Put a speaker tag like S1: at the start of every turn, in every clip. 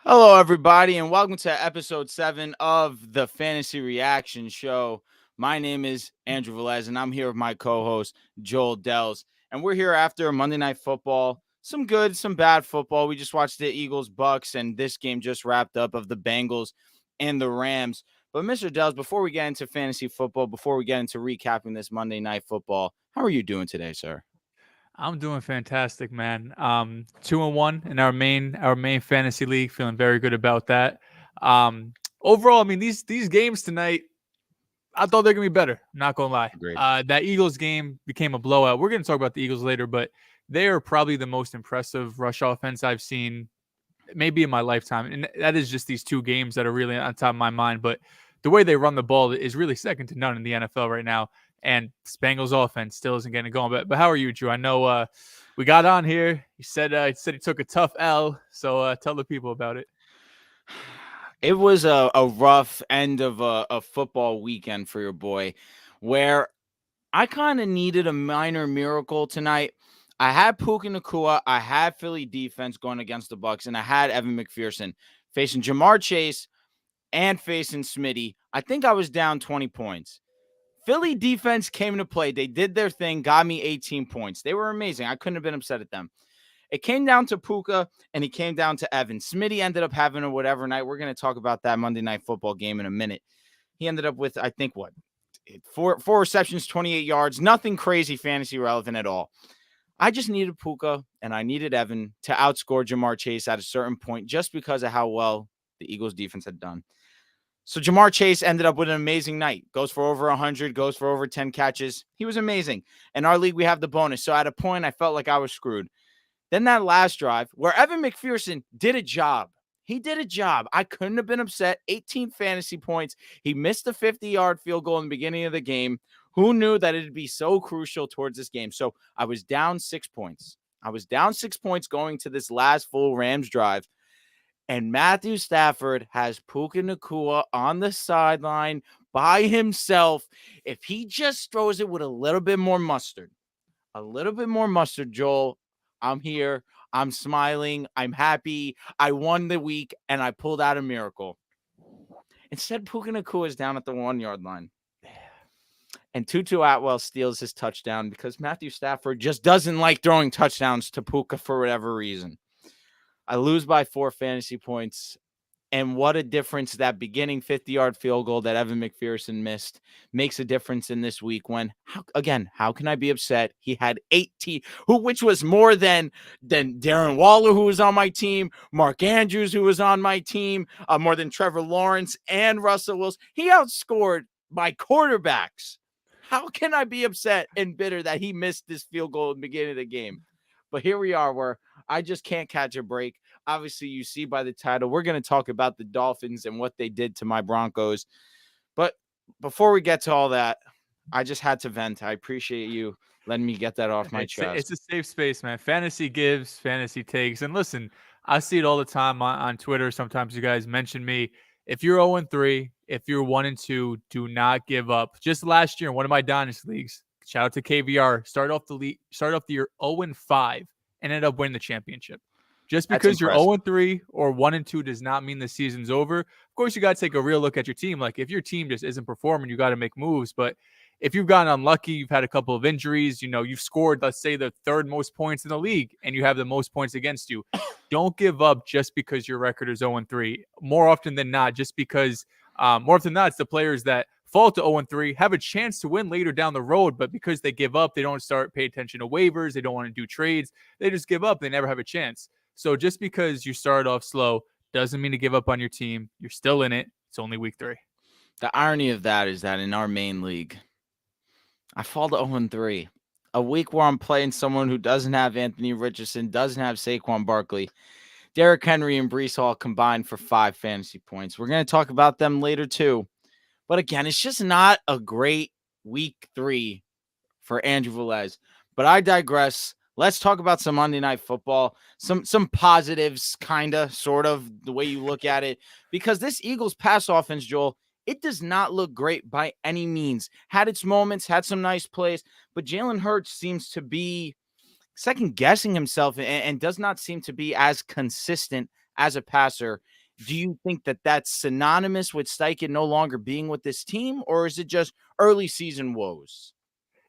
S1: Hello, everybody, and welcome to episode 7 of the Fantasy Reaction Show. My name is Andrew Velez, and I'm here with my co host, Joel Dehls. And we're here after Monday Night Football. Some good, some bad football. We just watched the Eagles, Bucs, and this game just wrapped up of the Bengals and the Rams. But, Mr. Dehls, before we get into fantasy football, before we get into recapping this Monday Night Football, how are you doing today, sir?
S2: I'm doing fantastic, man. 2-1 in our main fantasy league. Feeling very good about that. Overall, I mean these games tonight, I thought they're gonna be better. I'm not gonna lie.
S1: Agreed.
S2: That Eagles game became a blowout. We're gonna talk about the Eagles later, but they are probably the most impressive rush offense I've seen maybe in my lifetime. And that is just these two games that are really on top of my mind. But the way they run the ball is really second to none in the NFL right now. And Bengals offense still isn't getting it going. But how are you, Drew? I know we got on here. He said he took a tough L. So tell the people about it.
S1: It was a rough end of a football weekend for your boy, where I kind of needed a minor miracle tonight. I had Puka Nacua, I had Philly defense going against the Bucs, and I had Evan McPherson facing Jamar Chase and facing Smitty. I think I was down 20 points. Philly defense came into play. They did their thing, got me 18 points. They were amazing. I couldn't have been upset at them. It came down to Puka and he came down to Evan. Smitty ended up having a whatever night. We're going to talk about that Monday Night Football game in a minute. He ended up with, I think, four receptions, 28 yards. Nothing crazy fantasy relevant at all. I just needed Puka and I needed Evan to outscore Jamar Chase at a certain point just because of how well the Eagles defense had done. So Jamar Chase ended up with an amazing night. Goes for over 100, goes for over 10 catches. He was amazing. In our league, we have the bonus. So at a point, I felt like I was screwed. Then that last drive where Evan McPherson did a job. He did a job. I couldn't have been upset. 18 fantasy points. He missed a 50-yard field goal in the beginning of the game. Who knew that it'd be so crucial towards this game? So I was down 6 points. I was down 6 points going to this last full Rams drive. And Matthew Stafford has Puka Nacua on the sideline by himself. If he just throws it with a little bit more mustard, Joel, I'm here. I'm smiling. I'm happy. I won the week and I pulled out a miracle. Instead, Puka Nacua is down at the 1-yard line. And Tutu Atwell steals his touchdown because Matthew Stafford just doesn't like throwing touchdowns to Puka for whatever reason. I lose by 4 fantasy points. And what a difference that beginning 50-yard field goal that Evan McPherson missed makes a difference in this week when, how can I be upset? He had 18, which was more than Darren Waller, who was on my team, Mark Andrews, who was on my team, more than Trevor Lawrence and Russell Wilson. He outscored my quarterbacks. How can I be upset and bitter that he missed this field goal at the beginning of the game? But here we are where I just can't catch a break. Obviously, you see by the title, we're going to talk about the Dolphins and what they did to my Broncos. But before we get to all that, I just had to vent. I appreciate you letting me get that off my chest.
S2: It's a safe space, man. Fantasy gives, fantasy takes. And listen, I see it all the time on Twitter. Sometimes you guys mention me. If you're 0-3, if you're 1-2, do not give up. Just last year in one of my dynasty leagues, shout out to KVR, started off the year 0-5 and ended up winning the championship. Just because you're 0-3 or 1-2 does not mean the season's over. Of course, you got to take a real look at your team. Like if your team just isn't performing, you got to make moves. But if you've gotten unlucky, you've had a couple of injuries, you've scored, let's say, the third most points in the league, and you have the most points against you, don't give up just because your record is 0-3. More often than not, just because more often than not, it's the players that fall to 0-3, have a chance to win later down the road, but because they give up, they don't pay attention to waivers, they don't want to do trades, they just give up, they never have a chance. So just because you started off slow doesn't mean to give up on your team. You're still in it. It's only week 3.
S1: The irony of that is that in our main league, I fall to 0-3. A week where I'm playing someone who doesn't have Anthony Richardson, doesn't have Saquon Barkley. Derrick Henry and Breece Hall combined for 5 fantasy points. We're going to talk about them later too. But again, it's just not a great week 3 for Andrew Velez. But I digress. Let's talk about some Monday Night Football, some positives, kind of, sort of, the way you look at it. Because this Eagles pass offense, Joel, it does not look great by any means. Had its moments, had some nice plays, but Jalen Hurts seems to be second-guessing himself and does not seem to be as consistent as a passer. Do you think that that's synonymous with Steichen no longer being with this team, or is it just early season woes?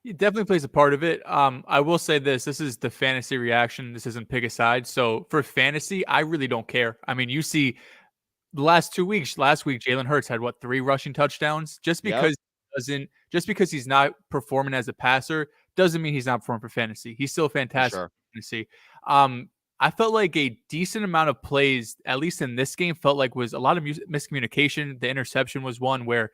S2: It definitely plays a part of it. I will say this: this is the fantasy reaction. This isn't pick a side. So for fantasy, I really don't care. I mean, you see the last 2 weeks. Last week, Jalen Hurts had what, 3 rushing touchdowns.
S1: Yep,
S2: Just because he's not performing as a passer doesn't mean he's not performing for fantasy. He's still
S1: for
S2: fantastic
S1: sure.
S2: for fantasy. Um, I felt like a decent amount of plays, at least in this game, felt like was a lot of miscommunication. The interception was one where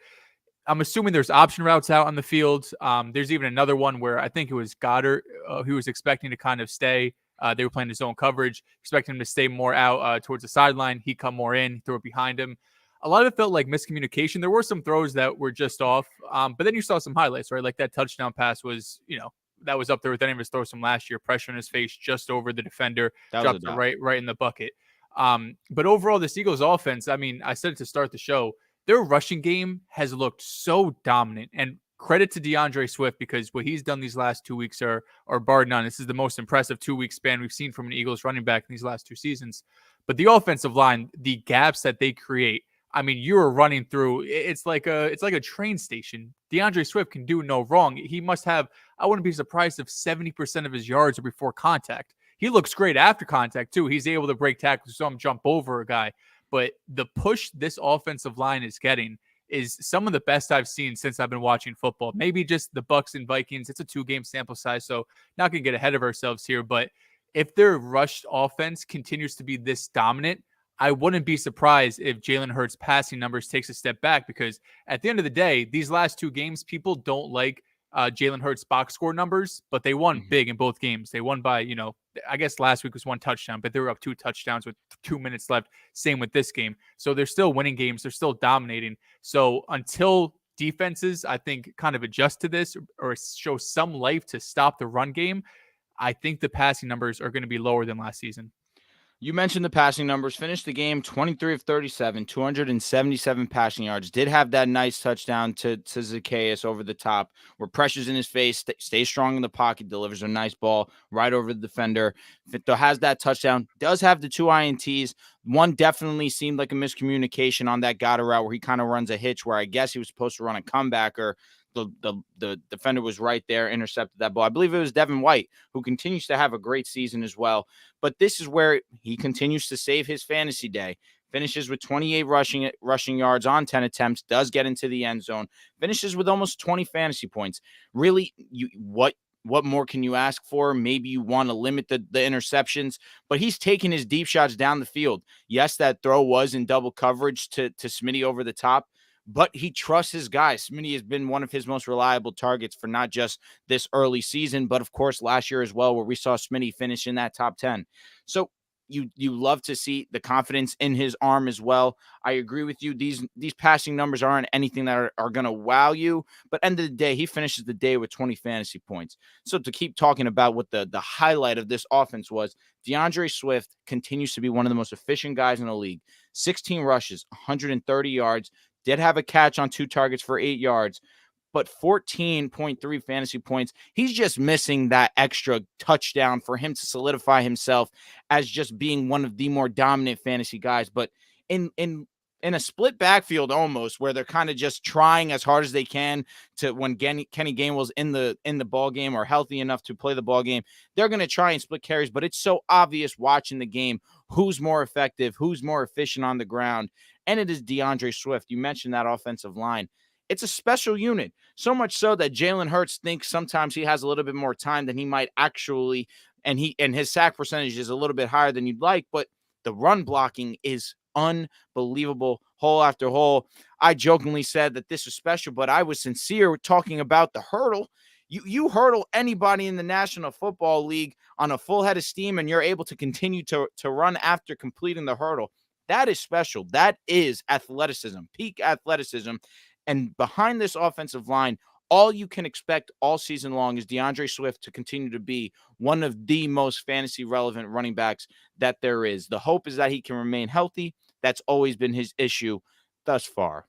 S2: I'm assuming there's option routes out on the field. There's even another one where I think it was Goddard who was expecting to kind of stay. They were playing his zone coverage, expecting him to stay more out towards the sideline. He come more in, throw it behind him. A lot of it felt like miscommunication. There were some throws that were just off, but then you saw some highlights, right? Like that touchdown pass was, that was up there with any of his throws from last year. Pressure in his face, just over the defender,
S1: That was a
S2: dropped it
S1: dot.
S2: right in the bucket. But overall, this Eagles offense, I mean, I said it to start the show, their rushing game has looked so dominant. And credit to DeAndre Swift, because what he's done these last 2 weeks are bar none. This is the most impressive 2 week span we've seen from an Eagles running back in these last 2 seasons. But the offensive line, the gaps that they create, I mean, you are running through. It's like a train station. DeAndre Swift can do no wrong. He must have. I wouldn't be surprised if 70% of his yards are before contact. He looks great after contact too. He's able to break tackles, some jump over a guy. But the push this offensive line is getting is some of the best I've seen since I've been watching football. Maybe just the Bucs and Vikings. It's a 2 game sample size, so not going to get ahead of ourselves here. But if their rushed offense continues to be this dominant, I wouldn't be surprised if Jalen Hurts' passing numbers takes a step back, because at the end of the day, these last 2 games, people don't like Jalen Hurts' box score numbers, but they won
S1: Mhm.
S2: big in both games. They won by, I guess last week was 1 touchdown, but they were up 2 touchdowns with 2 minutes left. Same with this game. So they're still winning games. They're still dominating. So until defenses, I think, kind of adjust to this or show some life to stop the run game, I think the passing numbers are going to be lower than last season.
S1: You mentioned the passing numbers. Finished the game 23 of 37, 277 passing yards. Did have that nice touchdown to Zacchaeus over the top, where pressure's in his face, stays strong in the pocket, delivers a nice ball right over the defender. Victor has that touchdown, does have the 2 INTs. One definitely seemed like a miscommunication on that Goddard route where he kind of runs a hitch where I guess he was supposed to run a comeback, or the defender was right there, intercepted that ball. I believe it was Devin White, who continues to have a great season as well. But this is where he continues to save his fantasy day. Finishes with 28 rushing yards on 10 attempts, does get into the end zone, finishes with almost 20 fantasy points. Really, what more can you ask for? Maybe you want to limit the interceptions, but he's taking his deep shots down the field. Yes, that throw was in double coverage to Smitty over the top, but he trusts his guys. Smitty has been one of his most reliable targets for not just this early season, but of course last year as well, where we saw Smitty finish in that top 10. So you love to see the confidence in his arm as well. I agree with you. These passing numbers aren't anything that are going to wow you, but end of the day, he finishes the day with 20 fantasy points. So to keep talking about what the highlight of this offense was, DeAndre Swift continues to be one of the most efficient guys in the league. 16 rushes, 130 yards, did have a catch on 2 targets for 8 yards, but 14.3 fantasy points. He's just missing that extra touchdown for him to solidify himself as just being one of the more dominant fantasy guys. But in a split backfield almost, where they're kind of just trying as hard as they can to, when Kenny Gainwell's in the ball game or healthy enough to play the ball game, they're going to try and split carries. But it's so obvious watching the game who's more effective, who's more efficient on the ground, and it is DeAndre Swift. You mentioned that offensive line. It's a special unit, so much so that Jalen Hurts thinks sometimes he has a little bit more time than he might actually, and his sack percentage is a little bit higher than you'd like, but the run blocking is unbelievable, hole after hole. I jokingly said that this was special, but I was sincere talking about the hurdle. You hurdle anybody in the National Football League on a full head of steam, and you're able to continue to run after completing the hurdle. That is special. That is athleticism, peak athleticism. And behind this offensive line, all you can expect all season long is DeAndre Swift to continue to be one of the most fantasy relevant running backs that there is. The hope is that he can remain healthy. That's always been his issue thus far.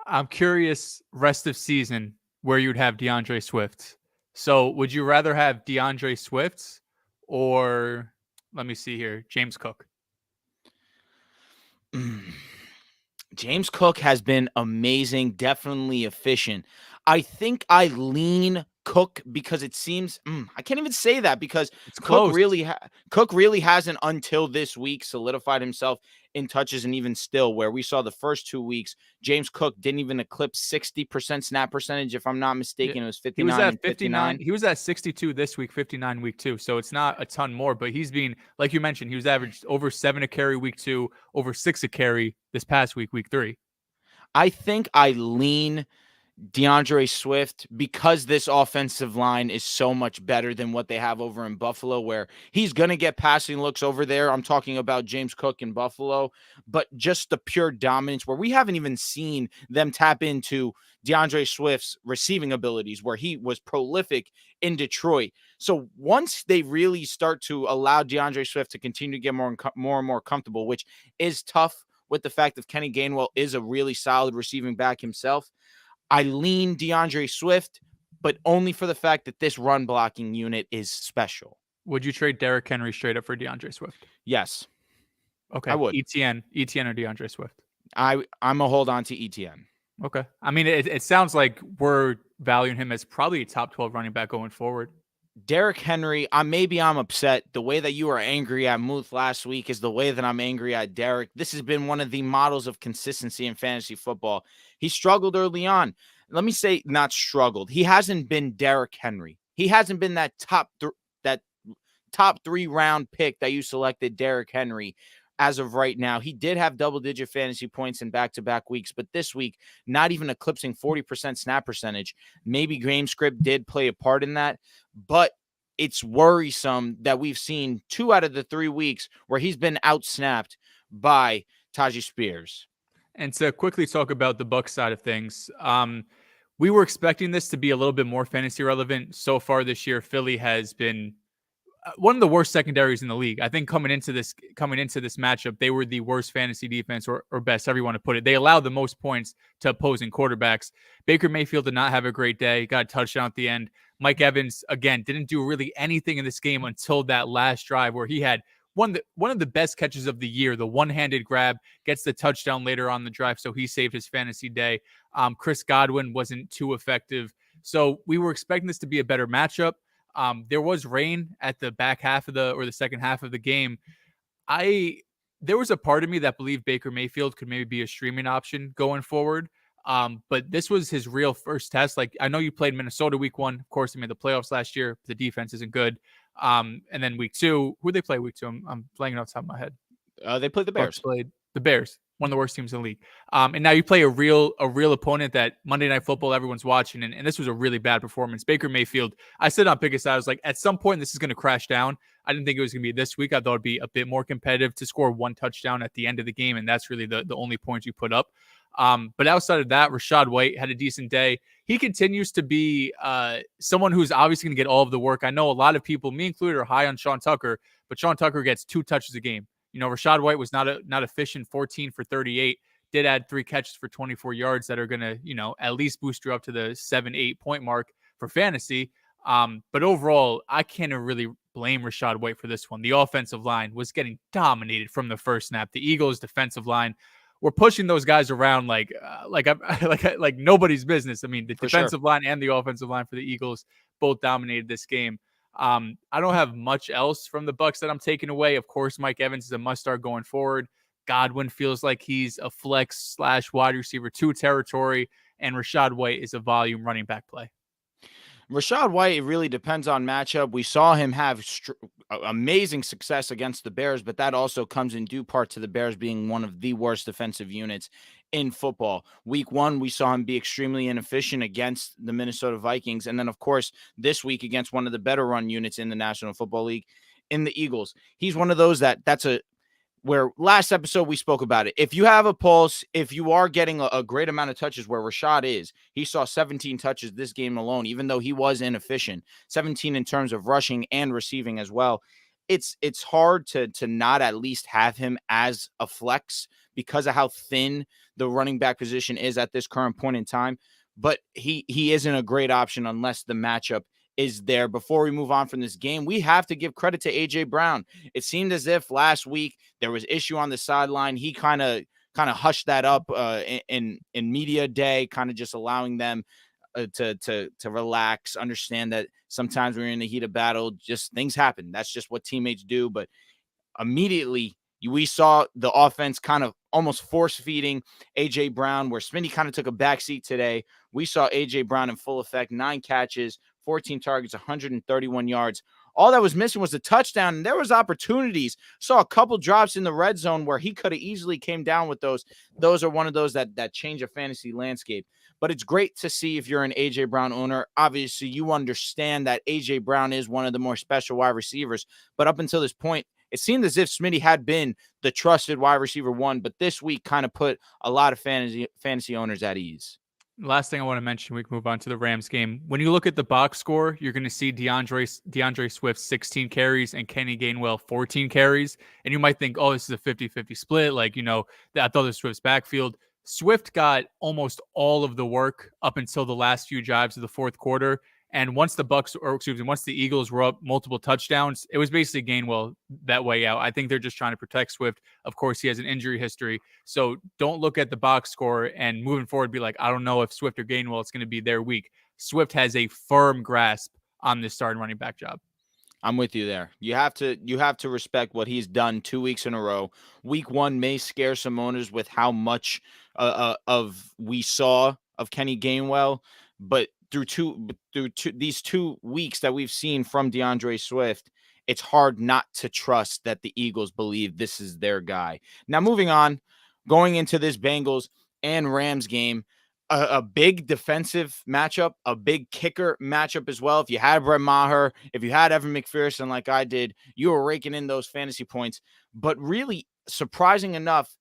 S2: I'm curious, rest of season, where you'd have DeAndre Swift. So would you rather have DeAndre Swift or, let me see here, James Cook?
S1: James Cook has been amazing, definitely efficient. I think I lean Cook because it seems I can't even say that because
S2: It's
S1: Cook
S2: close.
S1: really Cook really hasn't until this week solidified himself in touches, and even still where we saw the first 2 weeks James Cook didn't even eclipse 60% snap percentage, if I'm not
S2: Yeah.
S1: mistaken. It was
S2: He was
S1: 59
S2: at
S1: and
S2: 59.
S1: 59.
S2: He was at 62 this week, 59 week 2. So it's not a ton more, but he's been, like you mentioned, he was averaged over 7 a carry week 2, over 6 a carry this past week, week 3.
S1: I think I lean DeAndre Swift because this offensive line is so much better than what they have over in Buffalo, where he's going to get passing looks over there. I'm talking about James Cook in Buffalo, but just the pure dominance where we haven't even seen them tap into DeAndre Swift's receiving abilities, where he was prolific in Detroit. So once they really start to allow DeAndre Swift to continue to get more and more comfortable, which is tough with the fact that Kenny Gainwell is a really solid receiving back himself, I lean DeAndre Swift, but only for the fact that this run blocking unit is special.
S2: Would you trade Derrick Henry straight up for DeAndre Swift?
S1: Yes, I
S2: Okay.
S1: would.
S2: ETN or DeAndre Swift?
S1: I'm a hold on to ETN.
S2: Okay. I mean, it sounds like we're valuing him as probably a top 12 running back going forward.
S1: Derrick Henry, I'm upset. The way that you were angry at Muth last week is the way that I'm angry at Derrick. This has been one of the models of consistency in fantasy football. He struggled early on. Let me say, not struggled. He hasn't been Derrick Henry. He hasn't been that top 3 round pick that you selected, Derrick Henry. As of right now, he did have double-digit fantasy points in back-to-back weeks, but this week, not even eclipsing 40% snap percentage. Maybe game script did play a part in that, but it's worrisome that we've seen 2 out of the 3 weeks where he's been outsnapped by Tajee Spears.
S2: And to quickly talk about the Bucs side of things, we were expecting this to be a little bit more fantasy relevant. So far this year, Philly has been one of the worst secondaries in the league. I think coming into this matchup, they were the worst fantasy defense or best, however you want to put it. They allowed the most points to opposing quarterbacks. Baker Mayfield did not have a great day. Got a touchdown at the end. Mike Evans, again, didn't do really anything in this game until that last drive where he had one of the best catches of the year, the one-handed grab, gets the touchdown later on the drive, so he saved his fantasy day. Chris Godwin wasn't too effective. So we were expecting this to be a better matchup. There was rain at the back half of the second half of the game. There was a part of me that believed Baker Mayfield could maybe be a streaming option going forward. But this was his real first test. Like, I know you played Minnesota week 1. Of course, they made the playoffs last year. The defense isn't good. And then week 2, who they play week 2? I'm blanking off the top of my head.
S1: They played the Bears.
S2: Bucs played the Bears, one of the worst teams in the league. And now you play a real opponent that Monday Night Football everyone's watching, and this was a really bad performance. Baker Mayfield, I said on Pick a Side, I was like, at some point this is going to crash down. I didn't think it was going to be this week. I thought it'd be a bit more competitive to score 1 touchdown at the end of the game, and that's really the only points you put up. But outside of that, Rachaad White had a decent day. He continues to be someone who's obviously going to get all of the work. I know a lot of people, me included, are high on Sean Tucker, but Sean Tucker gets 2 touches a game. You know, Rachaad White was not efficient, 14 for 38, did add 3 catches for 24 yards that are going to, at least boost you up to the 7-8 point mark for fantasy. But overall, I can't really blame Rachaad White for this one. The offensive line was getting dominated from the first snap. The Eagles' defensive line were pushing those guys around like nobody's business. I mean, the defensive line and the offensive line for the Eagles both dominated this game. I don't have much else from the Bucs that I'm taking away. Of course, Mike Evans is a must-start going forward. Godwin feels like he's a flex / wide receiver 2 territory, and Rachaad White is a volume running back play.
S1: Rachaad White, it really depends on matchup. We saw him have amazing success against the Bears, but that also comes in due part to the Bears being one of the worst defensive units in football. Week 1, we saw him be extremely inefficient against the Minnesota Vikings. And then, of course, this week against one of the better run units in the National Football League, in the Eagles. He's one of those where last episode we spoke about it. If you have a pulse, if you are getting a great amount of touches where Rachaad is, he saw 17 touches this game alone, even though he was inefficient, 17 in terms of rushing and receiving as well. It's hard to not at least have him as a flex because of how thin the running back position is at this current point in time. But he isn't a great option unless the matchup is there. Before we move on from this game, we have to give credit to A.J. Brown. It seemed as if last week there was issue on the sideline. He kind of kind of hush that up in media day, kind of just allowing them to relax, understand that sometimes when you're in the heat of battle, just things happen. That's just what teammates do. But immediately we saw the offense kind of almost force feeding AJ Brown, where Smitty kind of took a backseat today. We saw AJ Brown in full effect, 9 catches, 14 targets, 131 yards. All that was missing was a touchdown, and there was opportunities. Saw a couple drops in the red zone where he could have easily came down with those. Those are one of those that change a fantasy landscape. But it's great to see if you're an A.J. Brown owner. Obviously, you understand that A.J. Brown is one of the more special wide receivers. But up until this point, it seemed as if Smitty had been the trusted wide receiver one, but this week kind of put a lot of fantasy owners at ease.
S2: Last thing I want to mention, we can move on to the Rams game. When you look at the box score, you're going to see DeAndre Swift 16 carries and Kenny Gainwell 14 carries. And you might think, oh, this is a 50-50 split. Like, I thought this Swift's backfield. Swift got almost all of the work up until the last few drives of the fourth quarter. And once the Eagles were up multiple touchdowns, it was basically Gainwell that way out. I think they're just trying to protect Swift. Of course, he has an injury history. So don't look at the box score and moving forward be like, I don't know if Swift or Gainwell, it's going to be their week. Swift has a firm grasp on this starting running back job.
S1: I'm with you there. You have to respect what he's done 2 weeks in a row. Week 1 may scare some owners with how much of we saw of Kenny Gainwell, but through these 2 weeks that we've seen from DeAndre Swift, it's hard not to trust that the Eagles believe this is their guy. Now, moving on, going into this Bengals and Rams game, a big defensive matchup, a big kicker matchup as well. If you had Brett Maher, if you had Evan McPherson like I did, you were raking in those fantasy points. But really, surprising enough,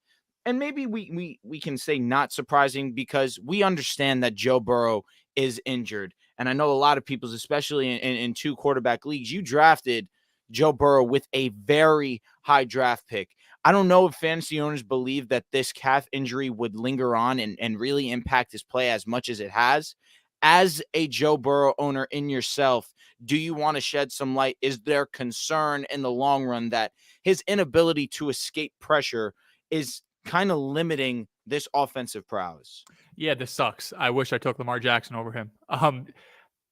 S1: and maybe we can say not surprising, because we understand that Joe Burrow is injured. And I know a lot of people, especially in 2 quarterback leagues, you drafted Joe Burrow with a very high draft pick. I don't know if fantasy owners believe that this calf injury would linger on and really impact his play as much as it has. As a Joe Burrow owner in yourself, do you want to shed some light? Is there concern in the long run that his inability to escape pressure is kind of limiting this offensive prowess?
S2: Yeah, this sucks. I wish I took Lamar Jackson over him.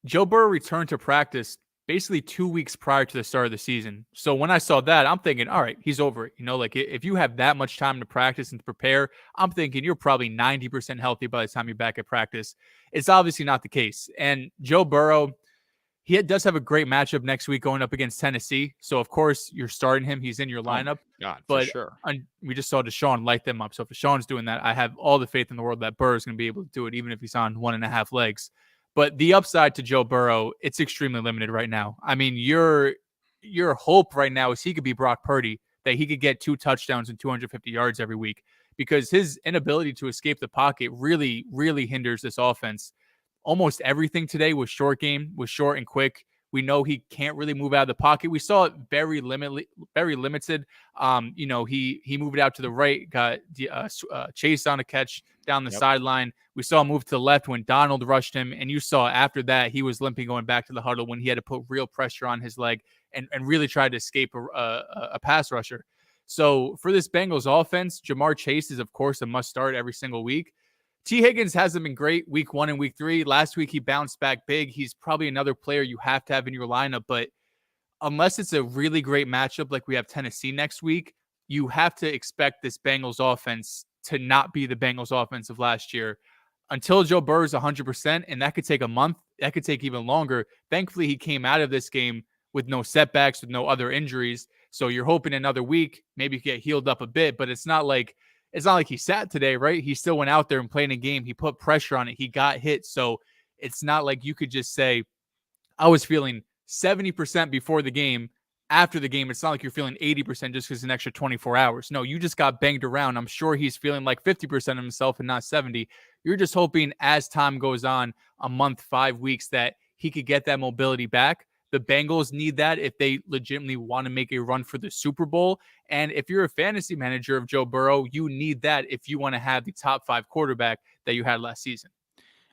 S2: Joe Burrow returned to practice basically 2 weeks prior to the start of the season. So when I saw that, I'm thinking, all right, he's over it. Like if you have that much time to practice and to prepare, I'm thinking you're probably 90% healthy by the time you're back at practice. It's obviously not the case. And Joe Burrow, he does have a great matchup next week going up against Tennessee. So, of course, you're starting him. He's in your lineup.
S1: Oh God,
S2: but
S1: for sure.
S2: We just saw DeShaun light them up. So if DeShaun's doing that, I have all the faith in the world that Burrow's going to be able to do it, even if he's on 1.5 legs. But the upside to Joe Burrow, it's extremely limited right now. I mean, your hope right now is he could be Brock Purdy, that he could get 2 touchdowns and 250 yards every week, because his inability to escape the pocket really, really hinders this offense. Almost everything today was short and quick. We know he can't really move out of the pocket. We saw it very limited. He moved out to the right, got Chase on a catch down the sideline. We saw him move to the left when Donald rushed him, and you saw after that he was limping going back to the huddle when he had to put real pressure on his leg and really tried to escape a pass rusher. So for this Bengals offense, Jamar Chase is, of course, a must start every single week. T. Higgins hasn't been great week 1 and week 3. Last week, he bounced back big. He's probably another player you have to have in your lineup. But unless it's a really great matchup like we have Tennessee next week, you have to expect this Bengals offense to not be the Bengals offense of last year until Joe Burrow is 100%. And that could take a month. That could take even longer. Thankfully, he came out of this game with no setbacks, with no other injuries. So you're hoping another week, maybe you get healed up a bit. But it's not like he sat today, right? He still went out there and played a game. He put pressure on it. He got hit. So it's not like you could just say, I was feeling 70% before the game. After the game, it's not like you're feeling 80% just because an extra 24 hours. No, you just got banged around. I'm sure he's feeling like 50% of himself and not 70. You're just hoping as time goes on, a month, 5 weeks, that he could get that mobility back. The Bengals need that if they legitimately want to make a run for the Super Bowl. And if you're a fantasy manager of Joe Burrow, you need that if you want to have the top 5 quarterback that you had last season.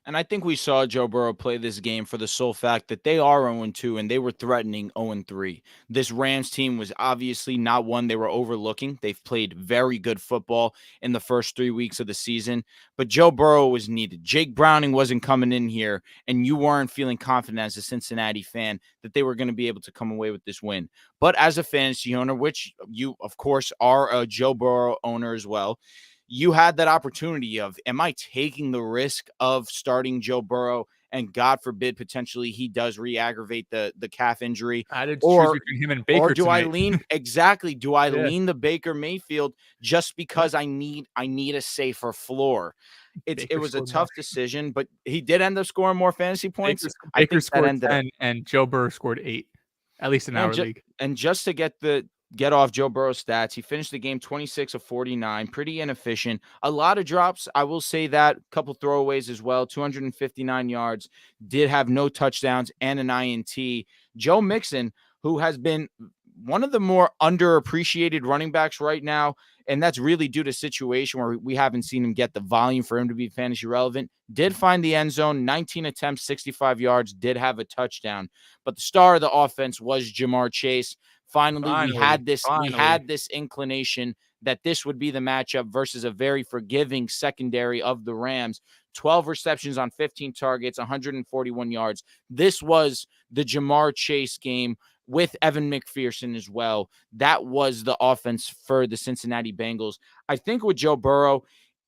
S1: And I think we saw Joe Burrow play this game for the sole fact that they are 0-2 and they were threatening 0-3. This Rams team was obviously not one they were overlooking. They've played very good football in the first 3 weeks of the season, but Joe Burrow was needed. Jake Browning wasn't coming in here, and you weren't feeling confident as a Cincinnati fan that they were going to be able to come away with this win. But as a fantasy owner, which you, of course, are a Joe Burrow owner as well, you had that opportunity of, am I taking the risk of starting Joe Burrow and God forbid potentially he does re-aggravate the calf injury,
S2: I had to choose
S1: or
S2: between him and
S1: or
S2: Baker
S1: do I
S2: tonight.
S1: lean exactly? Do I
S2: Yeah.
S1: lean the Baker Mayfield just
S2: Yep.
S1: because I need a safer floor? It
S2: Baker
S1: was a
S2: scored more.
S1: tough decision, but he did end up scoring more fantasy points. I
S2: Baker
S1: think that
S2: scored
S1: ended up
S2: 10 and Joe Burrow scored 8, at least in
S1: and
S2: our
S1: just
S2: league.
S1: and just to get off Joe Burrow's stats, he finished the game 26 of 49, pretty inefficient. A lot of drops, I will say that. A couple throwaways as well, 259 yards, did have no touchdowns and an INT. Joe Mixon, who has been one of the more underappreciated running backs right now, and that's really due to situation where we haven't seen him get the volume for him to be fantasy relevant, did find the end zone, 19 attempts, 65 yards, did have a touchdown. But the star of the offense was Jamar Chase. Finally, we
S2: Finally,
S1: had this inclination that this would be the matchup versus a very forgiving secondary of the Rams. 12 receptions on 15 targets, 141 yards. This was the Jamar Chase game with Evan McPherson as well. That was the offense for the Cincinnati Bengals. I think with Joe Burrow,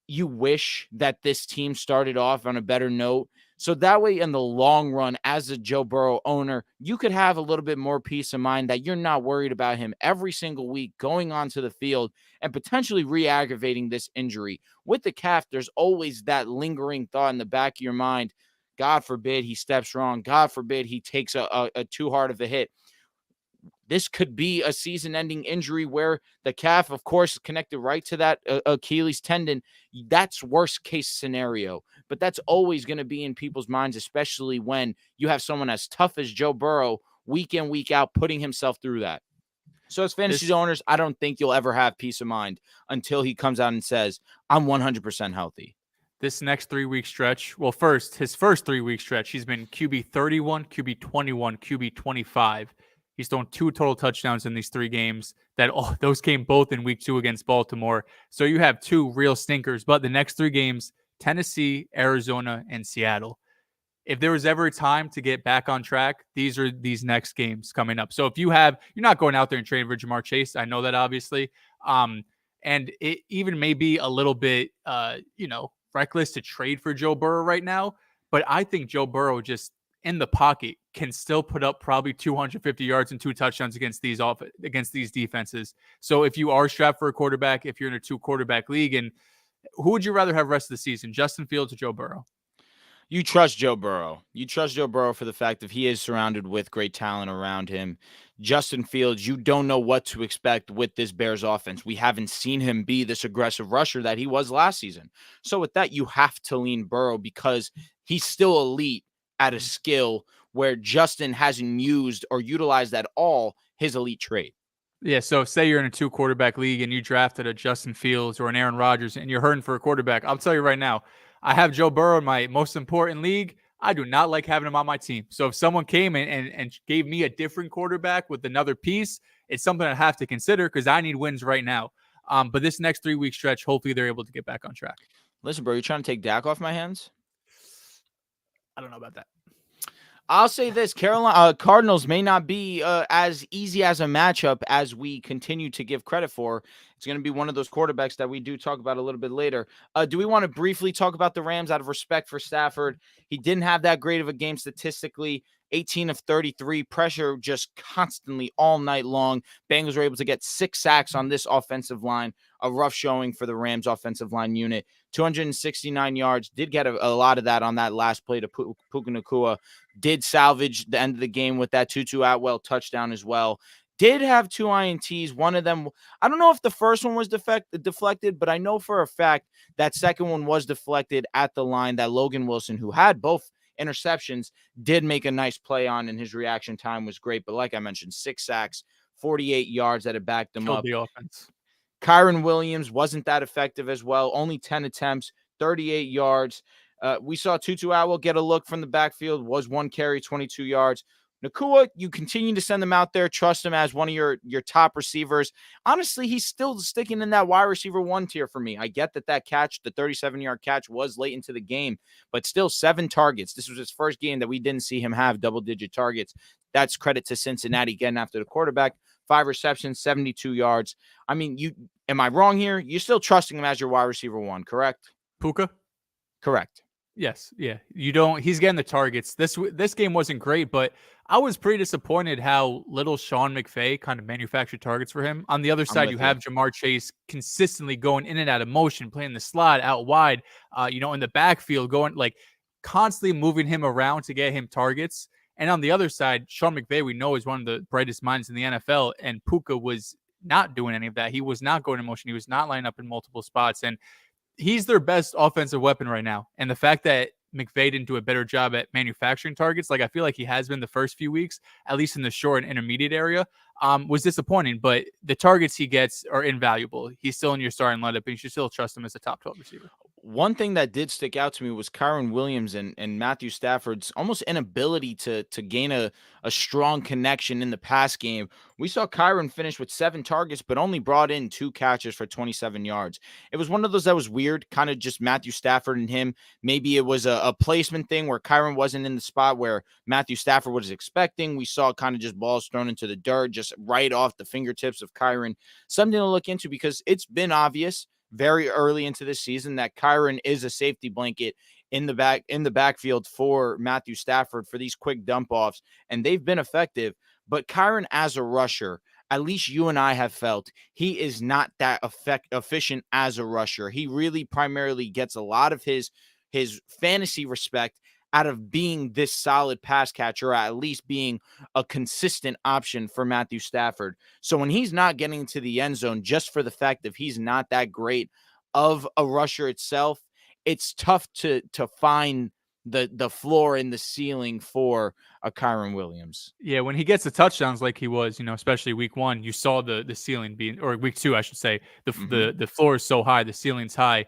S1: you wish that this team started off on a better note. So that way, in the long run, as a Joe Burrow owner, you could have a little bit more peace of mind that you're not worried about him every single week going onto the field and potentially re-aggravating this injury. With the calf, there's always that lingering thought in the back of your mind. God forbid he steps wrong. God forbid he takes a too hard of a hit. This could be a season-ending injury where the calf, of course, is connected right to that Achilles tendon. That's worst-case scenario. But that's always going to be in people's minds, especially when you have someone as tough as Joe Burrow week in, week out, putting himself through that. So as fantasy
S2: this
S1: owners, I don't think you'll ever have peace of mind until he comes out and says, I'm 100% healthy.
S2: this next 3-week stretch. Well, his first 3-week stretch, he's been QB 31, QB 21, QB 25. He's thrown 2 total touchdowns in these 3 games. Those came both in week 2 against Baltimore. So you have 2 real stinkers. But the next 3 games, Tennessee, Arizona, and Seattle. If there was ever a time to get back on track, these are these next games coming up. So if you're not going out there and trading for Jamar Chase. I know that obviously. And it even may be a little bit, reckless to trade for Joe Burrow right now. But I think Joe Burrow just in the pocket can still put up probably 250 yards and 2 touchdowns against these defenses. So if you are strapped for a quarterback, if you're in a 2-quarterback league, and who would you rather have rest of the season, Justin Fields or Joe Burrow?
S1: You trust Joe Burrow. You trust Joe Burrow for the fact that he is surrounded with great talent around him. Justin Fields, you don't know what to expect with this Bears offense. We haven't seen him be this aggressive rusher that he was last season. So with that, you have to lean Burrow because he's still elite at a skill where Justin hasn't used or utilized at all his elite trait.
S2: Yeah, so say you're in a 2-quarterback league and you drafted a Justin Fields or an Aaron Rodgers and you're hurting for a quarterback. I'll tell you right now, I have Joe Burrow in my most important league. I do not like having him on my team. So if someone came and gave me a different quarterback with another piece, it's something I have to consider because I need wins right now. But this next 3-week stretch, hopefully they're able to get back on track.
S1: Listen, bro, you're trying to take Dak off my hands?
S2: I don't know about that.
S1: I'll say this: Carolina Cardinals may not be as easy as a matchup as we continue to give credit for. It's going to be one of those quarterbacks that we do talk about a little bit later. Do we want to briefly talk about the Rams out of respect for Stafford? He didn't have that great of a game statistically. 18 of 33, pressure just constantly all night long. Bengals were able to get 6 sacks on this offensive line. A rough showing for the Rams offensive line unit. 269 yards. Did get a lot of that on that last play to Puka Nacua. Did salvage the end of the game with that Tutu Atwell touchdown as well. Did have 2 INTs. One of them, I don't know if the first one was deflected, but I know for a fact that second one was deflected at the line that Logan Wilson, who had both interceptions, did make a nice play on, and his reaction time was great. But like I mentioned, 6 sacks, 48 yards that had backed them
S2: Killed
S1: up.
S2: the offense.
S1: Kyron Williams wasn't that effective as well. Only 10 attempts, 38 yards. We saw Tutu Atwell get a look from the backfield, was 1 carry, 22 yards. Nakua, you continue to send him out there, trust him as one of your top receivers. Honestly, he's still sticking in that wide receiver 1 tier for me. I get that catch, the 37-yard catch, was late into the game, but still 7 targets. This was his first game that we didn't see him have double-digit targets. That's credit to Cincinnati getting after the quarterback. 5 receptions, 72 yards. I mean, am I wrong here? You're still trusting him as your wide receiver 1, correct?
S2: Puka?
S1: Correct.
S2: Yes, yeah. He's getting the targets. This game wasn't great, but I was pretty disappointed how little Sean McVay kind of manufactured targets for him. On the other side, you have Jamar Chase consistently going in and out of motion, playing the slot out wide, in the backfield, going like constantly moving him around to get him targets. And on the other side, Sean McVay, we know, is one of the brightest minds in the NFL, and Puka was not doing any of that. He was not going in motion. He was not lining up in multiple spots. And he's their best offensive weapon right now. And the fact that McVay didn't do a better job at manufacturing targets, like I feel like he has been the first few weeks, at least in the short and intermediate area, was disappointing. But the targets he gets are invaluable. He's still in your starting lineup, and you should still trust him as a top 12 receiver.
S1: One thing that did stick out to me was Kyren Williams and Matthew Stafford's almost inability to gain a strong connection in the pass game. We saw Kyren finish with 7 targets, but only brought in 2 catches for 27 yards. It was one of those that was weird, kind of just Matthew Stafford and him. Maybe it was a placement thing where Kyren wasn't in the spot where Matthew Stafford was expecting. We saw kind of just balls thrown into the dirt, just right off the fingertips of Kyren. Something to look into because it's been obvious very early into this season that Kyren is a safety blanket in the backfield for Matthew Stafford for these quick dump offs, and they've been effective. But Kyren as a rusher, at least you and I have felt he is not that efficient as a rusher. He really primarily gets a lot of his fantasy respect out of being this solid pass catcher, or at least being a consistent option for Matthew Stafford. So when he's not getting to the end zone, just for the fact that he's not that great of a rusher itself, it's tough to find the floor and the ceiling for a Kyren Williams.
S2: Yeah, when he gets the touchdowns like he was, especially week 1, you saw the ceiling being, or week 2, I should say, the floor is so high, the ceiling's high.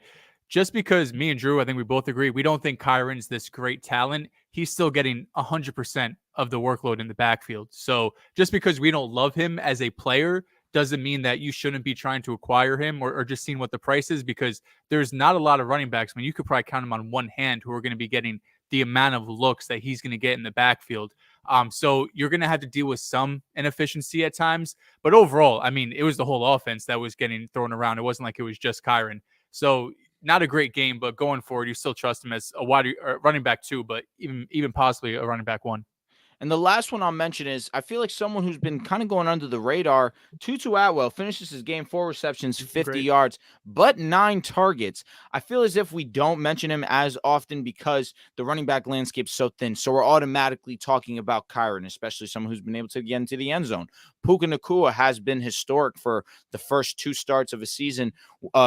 S2: Just because me and Drew, I think we both agree, we don't think Kyren's this great talent. He's still getting 100% of the workload in the backfield. So just because we don't love him as a player doesn't mean that you shouldn't be trying to acquire him or just seeing what the price is, because there's not a lot of running backs. I mean, you could probably count them on one hand who are going to be getting the amount of looks that he's going to get in the backfield. So you're going to have to deal with some inefficiency at times. But overall, I mean, it was the whole offense that was getting thrown around. It wasn't like it was just Kyren. So not a great game, but going forward, you still trust him as a running back 2, but even possibly a running back 1.
S1: And the last one I'll mention is I feel like someone who's been kind of going under the radar. Tutu Atwell finishes his game 4 receptions, 50 yards, but 9 targets. I feel as if we don't mention him as often because the running back landscape's so thin. So we're automatically talking about Kyren, especially someone who's been able to get into the end zone. Puka Nacua has been historic for the first 2 starts of a season,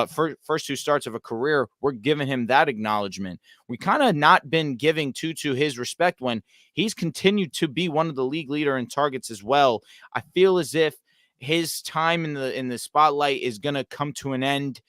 S1: first 2 starts of a career. We're giving him that acknowledgement. We kind of not been giving Tutu his respect when he's continued to be one of the league leader in targets as well. I feel as if his time in the spotlight is going to come to an end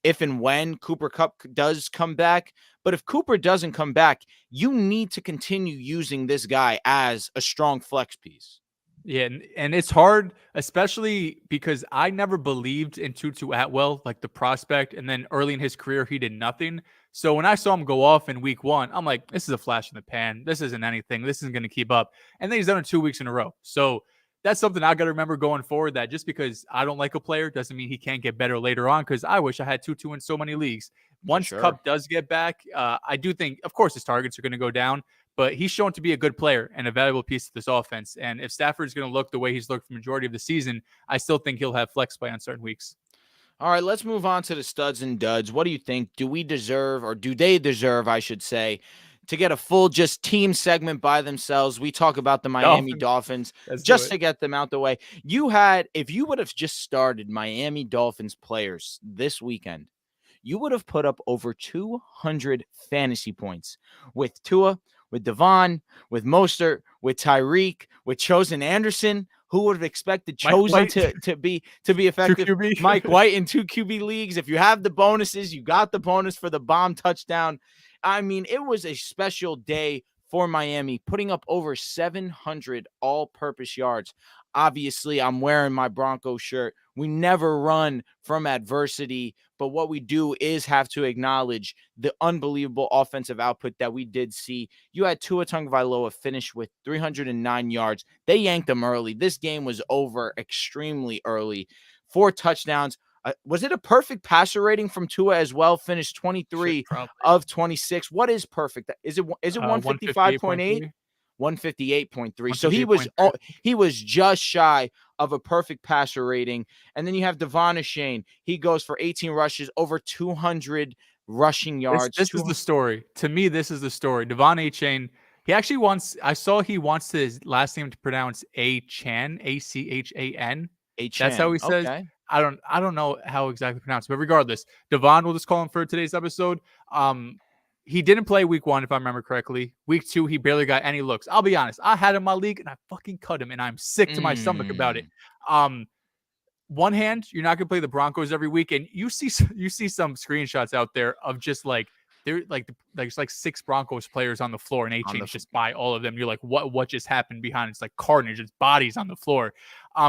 S1: if and when Cooper Kupp does come back. But if Cooper doesn't come back, you need to continue using this guy as a strong flex piece.
S2: Yeah, and it's hard, especially because I never believed in Tutu Atwell, like the prospect, and then early in his career, he did nothing. So when I saw him go off in week 1, I'm like, this is a flash in the pan. This isn't anything. This isn't going to keep up. And then he's done it 2 weeks in a row. So that's something I got to remember going forward, that just because I don't like a player doesn't mean he can't get better later on, because I wish I had Tutu in so many leagues. Once Kupp does get back, I do think, of course, his targets are going to go down, but he's shown to be a good player and a valuable piece of this offense. And if Stafford's going to look the way he's looked for the majority of the season, I still think he'll have flex play on certain weeks.
S1: All right, let's move on to the studs and duds. What do you think? Do we deserve, or do they deserve, I should say, to get a full just team segment by themselves? We talk about the Miami Dolphins just to get them out the way. If you would have just started Miami Dolphins players this weekend, you would have put up over 200 fantasy points with Tua, with Devon, with Mostert, with Tyreek, with Chosen Anderson. Who would have expected Chosen to be effective? Mike White in 2 QB leagues. If you have the bonuses, you got the bonus for the bomb touchdown. I mean, it was a special day for Miami, putting up over 700 all-purpose yards. Obviously, I'm wearing my Broncos shirt. We never run from adversity, but what we do is have to acknowledge the unbelievable offensive output that we did see. You had Tua Tagovailoa finish with 309 yards. They yanked him early. This game was over extremely early. 4 touchdowns. Was it a perfect passer rating from Tua as well? Finished
S2: Should
S1: 23
S2: probably
S1: of 26. What is perfect? Is it 155.8?
S2: 158.3.
S1: 158.3. So he was
S2: 158.3.
S1: he was just shy of a perfect passer rating. And then you have Devon Achane. He goes for 18 rushes, over 200 rushing yards.
S2: This is the story. To me, this is the story. Devon Achane, he actually wants, I saw he wants his last name to pronounce Achan, Achan. That's how
S1: Achane.
S2: he says.
S1: Okay.
S2: I don't know how exactly pronounced, but regardless, Devon, we'll just call him for today's episode. He didn't play week 1, if I remember correctly. Week 2, he barely got any looks. I'll be honest, I had him in my league and I fucking cut him, and I'm sick to my stomach about it. One hand, you're not gonna play the Broncos every week, and you see some screenshots out there of just like they're like there's like 6 Broncos players on the floor, and A-Chain's just by all of them. You're like, what just happened behind? It's like carnage, it's bodies on the floor.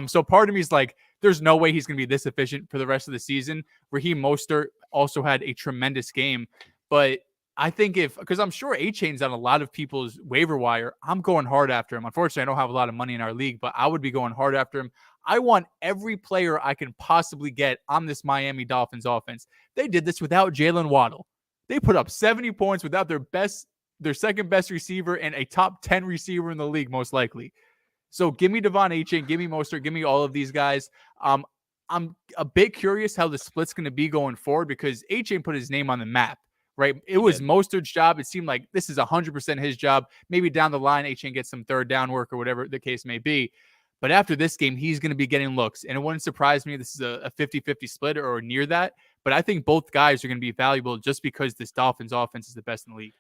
S2: So part of me is like, there's no way he's gonna be this efficient for the rest of the season. Raheem Mostert also had a tremendous game, but I think because I'm sure A-Chain's on a lot of people's waiver wire, I'm going hard after him. Unfortunately, I don't have a lot of money in our league, but I would be going hard after him. I want every player I can possibly get on this Miami Dolphins offense. They did this without Jalen Waddle. They put up 70 points without their second best receiver and a top 10 receiver in the league, most likely. So give me Devon Achane, give me Mostert, give me all of these guys. I'm a bit curious how the split's going to be going forward, because Achane put his name on the map, right? It was Mostert's job. It seemed like this is 100% his job. Maybe down the line, Achane gets some third down work or whatever the case may be. But after this game, he's going to be getting looks. And it wouldn't surprise me this is a 50-50 split or near that. But I think both guys are going to be valuable just because this Dolphins offense is the best in the league.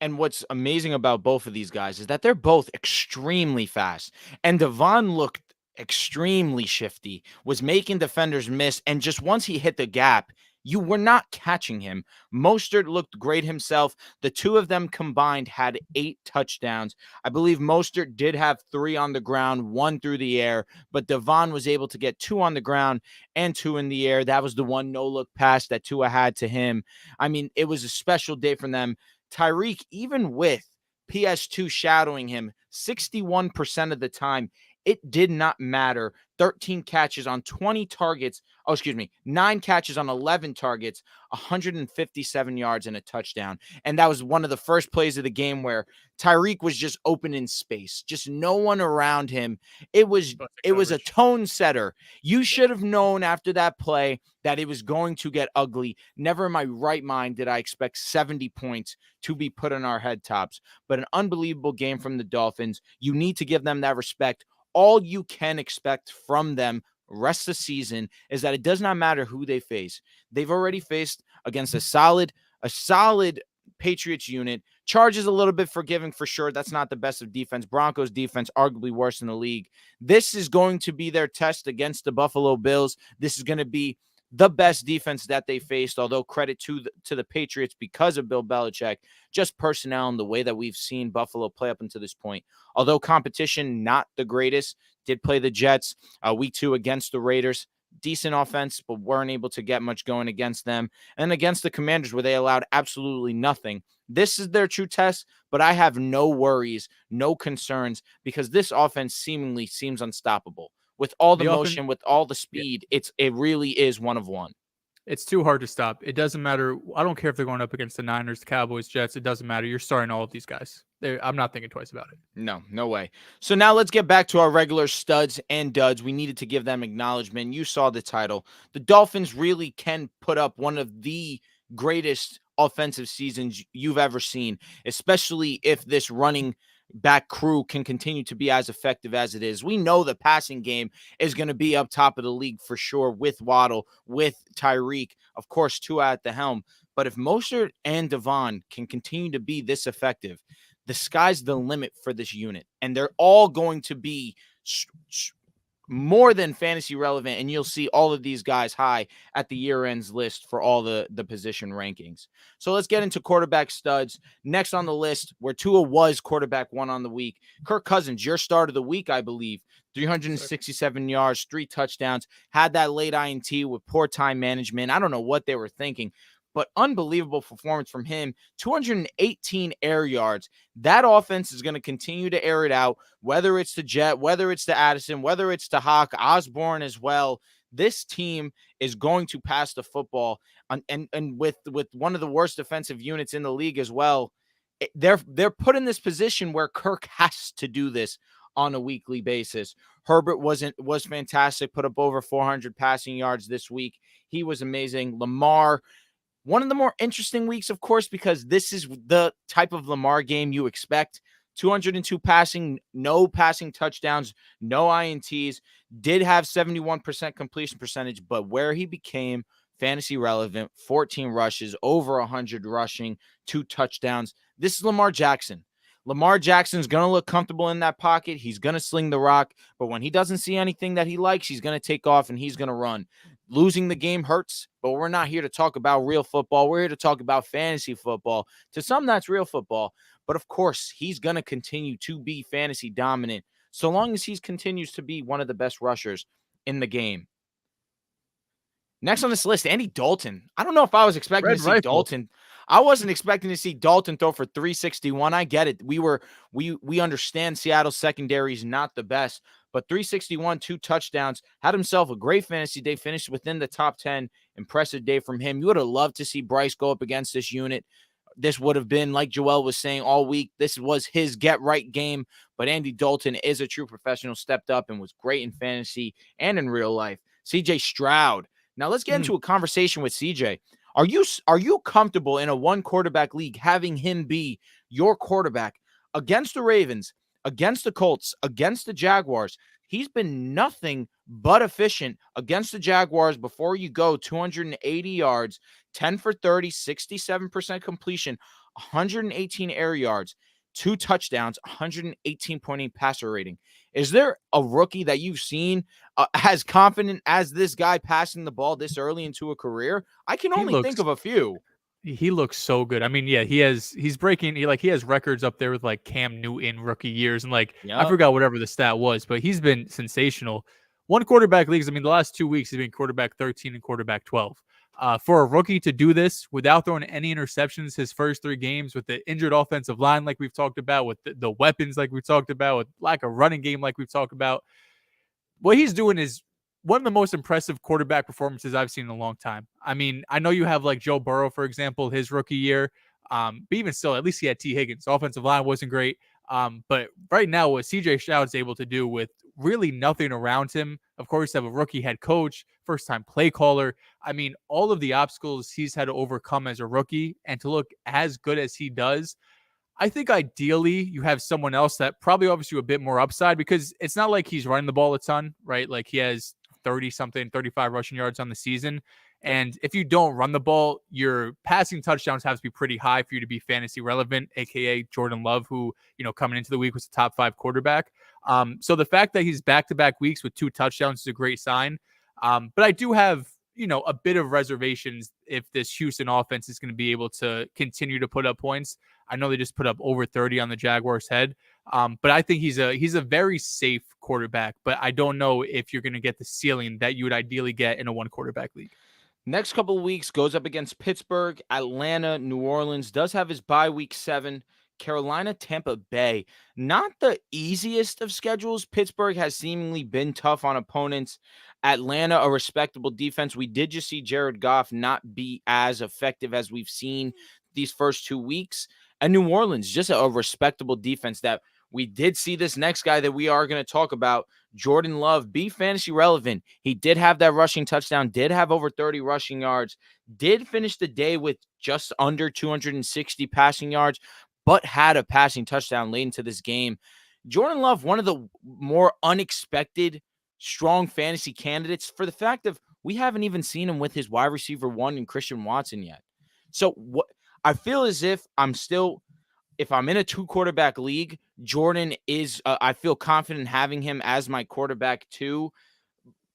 S1: And what's amazing about both of these guys is that they're both extremely fast. And Devon looked extremely shifty, was making defenders miss. And just once he hit the gap, you were not catching him. Mostert looked great himself. The two of them combined had 8 touchdowns. I believe Mostert did have 3 on the ground, 1 through the air, but Devon was able to get 2 on the ground and 2 in the air. That was the one no-look pass that Tua had to him. I mean, it was a special day for them. Tyreek, even with PS2 shadowing him 61% of the time, it did not matter. 13 catches on 20 targets. 9 catches on 11 targets, 157 yards and a touchdown. And that was one of the first plays of the game where Tyreek was just open in space, just no one around him. It was a tone setter. You should have known after that play that it was going to get ugly. Never in my right mind did I expect 70 points to be put on our head tops. But an unbelievable game from the Dolphins. You need to give them that respect. All you can expect from them rest of the season is that it does not matter who they face. They've already faced against a solid Patriots unit. Chargers a little bit forgiving for sure. That's not the best of defense. Broncos defense arguably worse in the league. This is going to be their test against the Buffalo Bills. This is going to be the best defense that they faced, although credit to the Patriots because of Bill Belichick, just personnel and the way that we've seen Buffalo play up until this point. Although competition, not the greatest, did play the Jets week 2 against the Raiders. Decent offense, but weren't able to get much going against them. And against the Commanders, where they allowed absolutely nothing. This is their true test, but I have no worries, no concerns, because this offense seemingly seems unstoppable. With all the motion, with all the speed, it really is one of one.
S2: It's too hard to stop. It doesn't matter. I don't care if they're going up against the Niners, the Cowboys, Jets. It doesn't matter. You're starting all of these guys. I'm not thinking twice about it.
S1: No way. So now let's get back to our regular studs and duds. We needed to give them acknowledgement. You saw the title. The Dolphins really can put up one of the greatest offensive seasons you've ever seen, especially if this running back crew can continue to be as effective as it is. We know the passing game is going to be up top of the league for sure with Waddle, with Tyreek, of course, Tua at the helm. But if Mostert and Devon can continue to be this effective, the sky's the limit for this unit. And they're all going to be more than fantasy relevant, and you'll see all of these guys high at the year ends list for all the position rankings. So let's get into quarterback studs. Next on the list, where Tua was quarterback one on the week, Kirk Cousins, your start of the week, I believe. 367 yards, 3 touchdowns, had that late INT with poor time management. I don't know what they were thinking, but unbelievable performance from him. 218 air yards. That offense is going to continue to air it out, whether it's to Jet, whether it's to Addison, whether it's to Hawk, Osborne as well. This team is going to pass the football, and with one of the worst defensive units in the league as well. They're put in this position where Kirk has to do this on a weekly basis. Herbert was fantastic, put up over 400 passing yards this week. He was amazing. Lamar, one of the more interesting weeks, of course, because this is the type of Lamar game you expect. 202 passing, no passing touchdowns, no INTs, did have 71% completion percentage, but where he became fantasy relevant, 14 rushes, over 100 rushing, 2 touchdowns. This is Lamar Jackson. Lamar Jackson's going to look comfortable in that pocket. He's going to sling the rock, but when he doesn't see anything that he likes, he's going to take off and he's going to run. Losing the game hurts, but we're not here to talk about real football. We're here to talk about fantasy football. To some, that's real football. But of course, he's going to continue to be fantasy dominant so long as he continues to be one of the best rushers in the game. Next on this list, Andy Dalton. I don't know if I was expecting to see Dalton. I wasn't expecting to see Dalton throw for 361. I get it. We understand Seattle's secondary is not the best, but 361, 2 touchdowns, had himself a great fantasy day, finished within the top 10. Impressive day from him. You would have loved to see Bryce go up against this unit. This would have been, like Joel was saying all week, this was his get-right game, but Andy Dalton is a true professional, stepped up and was great in fantasy and in real life. CJ Stroud. Now let's get into a conversation with CJ. Are you comfortable in a one quarterback league having him be your quarterback against the Ravens, against the Colts, against the Jaguars? He's been nothing but efficient against the Jaguars before you go. 280 yards, 10 for 30, 67% completion, 118 air yards, 2 touchdowns, 118.8 passer rating. Is there a rookie that you've seen as confident as this guy passing the ball this early into a career? I can only think of a few.
S2: He looks so good. I mean, yeah, he's breaking, he has records up there with like Cam Newton rookie years. And I forgot whatever the stat was, but he's been sensational. One quarterback leagues. I mean, the last 2 weeks he's been quarterback 13 and quarterback 12. For a rookie to do this without throwing any interceptions his first 3 games, with the injured offensive line like we've talked about, with the weapons like we've talked about, with lack of running game like we've talked about, what he's doing is one of the most impressive quarterback performances I've seen in a long time. I mean, I know you have like Joe Burrow, for example, his rookie year. But even still, at least he had T. Higgins. Offensive line wasn't great. But right now, what CJ Stroud's able to do with really nothing around him, of course, have a rookie head coach, first-time play caller. I mean, all of the obstacles he's had to overcome as a rookie, and to look as good as he does, I think ideally you have someone else that probably offers you a bit more upside, because it's not like he's running the ball a ton, right? Like he has 30-something, 35 rushing yards on the season. And if you don't run the ball, your passing touchdowns have to be pretty high for you to be fantasy relevant, aka Jordan Love, who, coming into the week was a top 5 quarterback. So the fact that he's back-to-back weeks with 2 touchdowns is a great sign. But I do have, a bit of reservations if this Houston offense is going to be able to continue to put up points. I know they just put up over 30 on the Jaguars' head. But I think he's a very safe quarterback, but I don't know if you're going to get the ceiling that you would ideally get in a one quarterback league.
S1: Next couple of weeks goes up against Pittsburgh, Atlanta, New Orleans, does have his bye week 7, Carolina, Tampa Bay. Not the easiest of schedules. Pittsburgh has seemingly been tough on opponents. Atlanta, a respectable defense. We did just see Jared Goff not be as effective as we've seen these first 2 weeks. And New Orleans, just a respectable defense that we did see this next guy that we are going to talk about, Jordan Love, be fantasy relevant. He did have that rushing touchdown, did have over 30 rushing yards, did finish the day with just under 260 passing yards, but had a passing touchdown late into this game. Jordan Love, one of the more unexpected, strong fantasy candidates for the fact of we haven't even seen him with his wide receiver 1 and Christian Watson yet. So what I feel as if I'm still if I'm in a 2-quarterback league, Jordan is I feel confident having him as my quarterback 2.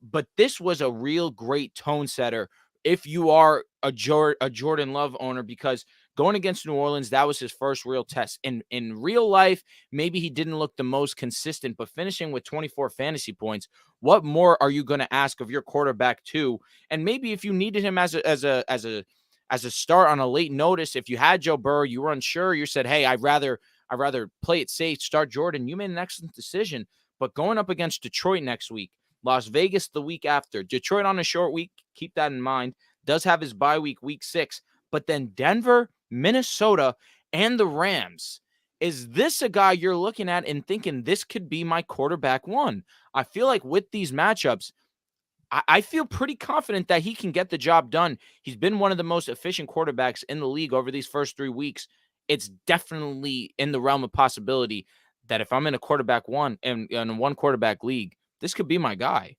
S1: But this was a real great tone setter if you are a Jordan Love owner, because going against New Orleans, that was his first real test. In real life, maybe he didn't look the most consistent, but finishing with 24 fantasy points, what more are you going to ask of your quarterback 2? And maybe if you needed him as a start on a late notice, if you had Joe Burrow, you were unsure, you said, "Hey, I'd rather play it safe, start Jordan." You made an excellent decision. But going up against Detroit next week, Las Vegas the week after, Detroit on a short week, keep that in mind, does have his bye week, week 6, but then Denver, Minnesota, and the Rams. Is this a guy you're looking at and thinking this could be my quarterback 1? I feel like with these matchups, I feel pretty confident that he can get the job done. He's been one of the most efficient quarterbacks in the league over these first 3 weeks. It's definitely in the realm of possibility that if I'm in a quarterback 1 and in a 1-quarterback league, this could be my guy.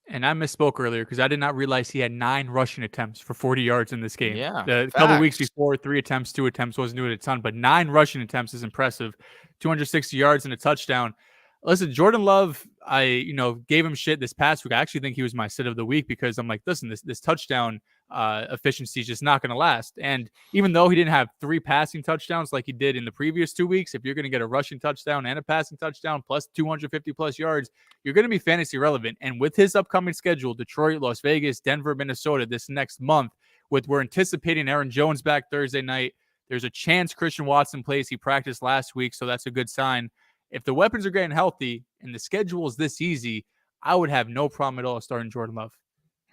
S2: And I misspoke earlier because I did not realize he had 9 rushing attempts for 40 yards in this game.
S1: Yeah,
S2: The couple weeks
S1: facts.
S2: before, 3 attempts, 2 attempts, wasn't doing a ton, but 9 rushing attempts is impressive. 260 yards and a touchdown. Listen, Jordan Love, I gave him shit this past week. I actually think he was my sit of the week because I'm like, listen, this touchdown efficiency is just not going to last. And even though he didn't have 3 passing touchdowns like he did in the previous 2 weeks, if you're going to get a rushing touchdown and a passing touchdown plus 250 plus yards, you're going to be fantasy relevant. And with his upcoming schedule, Detroit, Las Vegas, Denver, Minnesota, this next month, we're anticipating Aaron Jones back Thursday night. There's a chance Christian Watson plays. He practiced last week, so that's a good sign. If the weapons are getting healthy and the schedule is this easy, I would have no problem at all starting Jordan Love.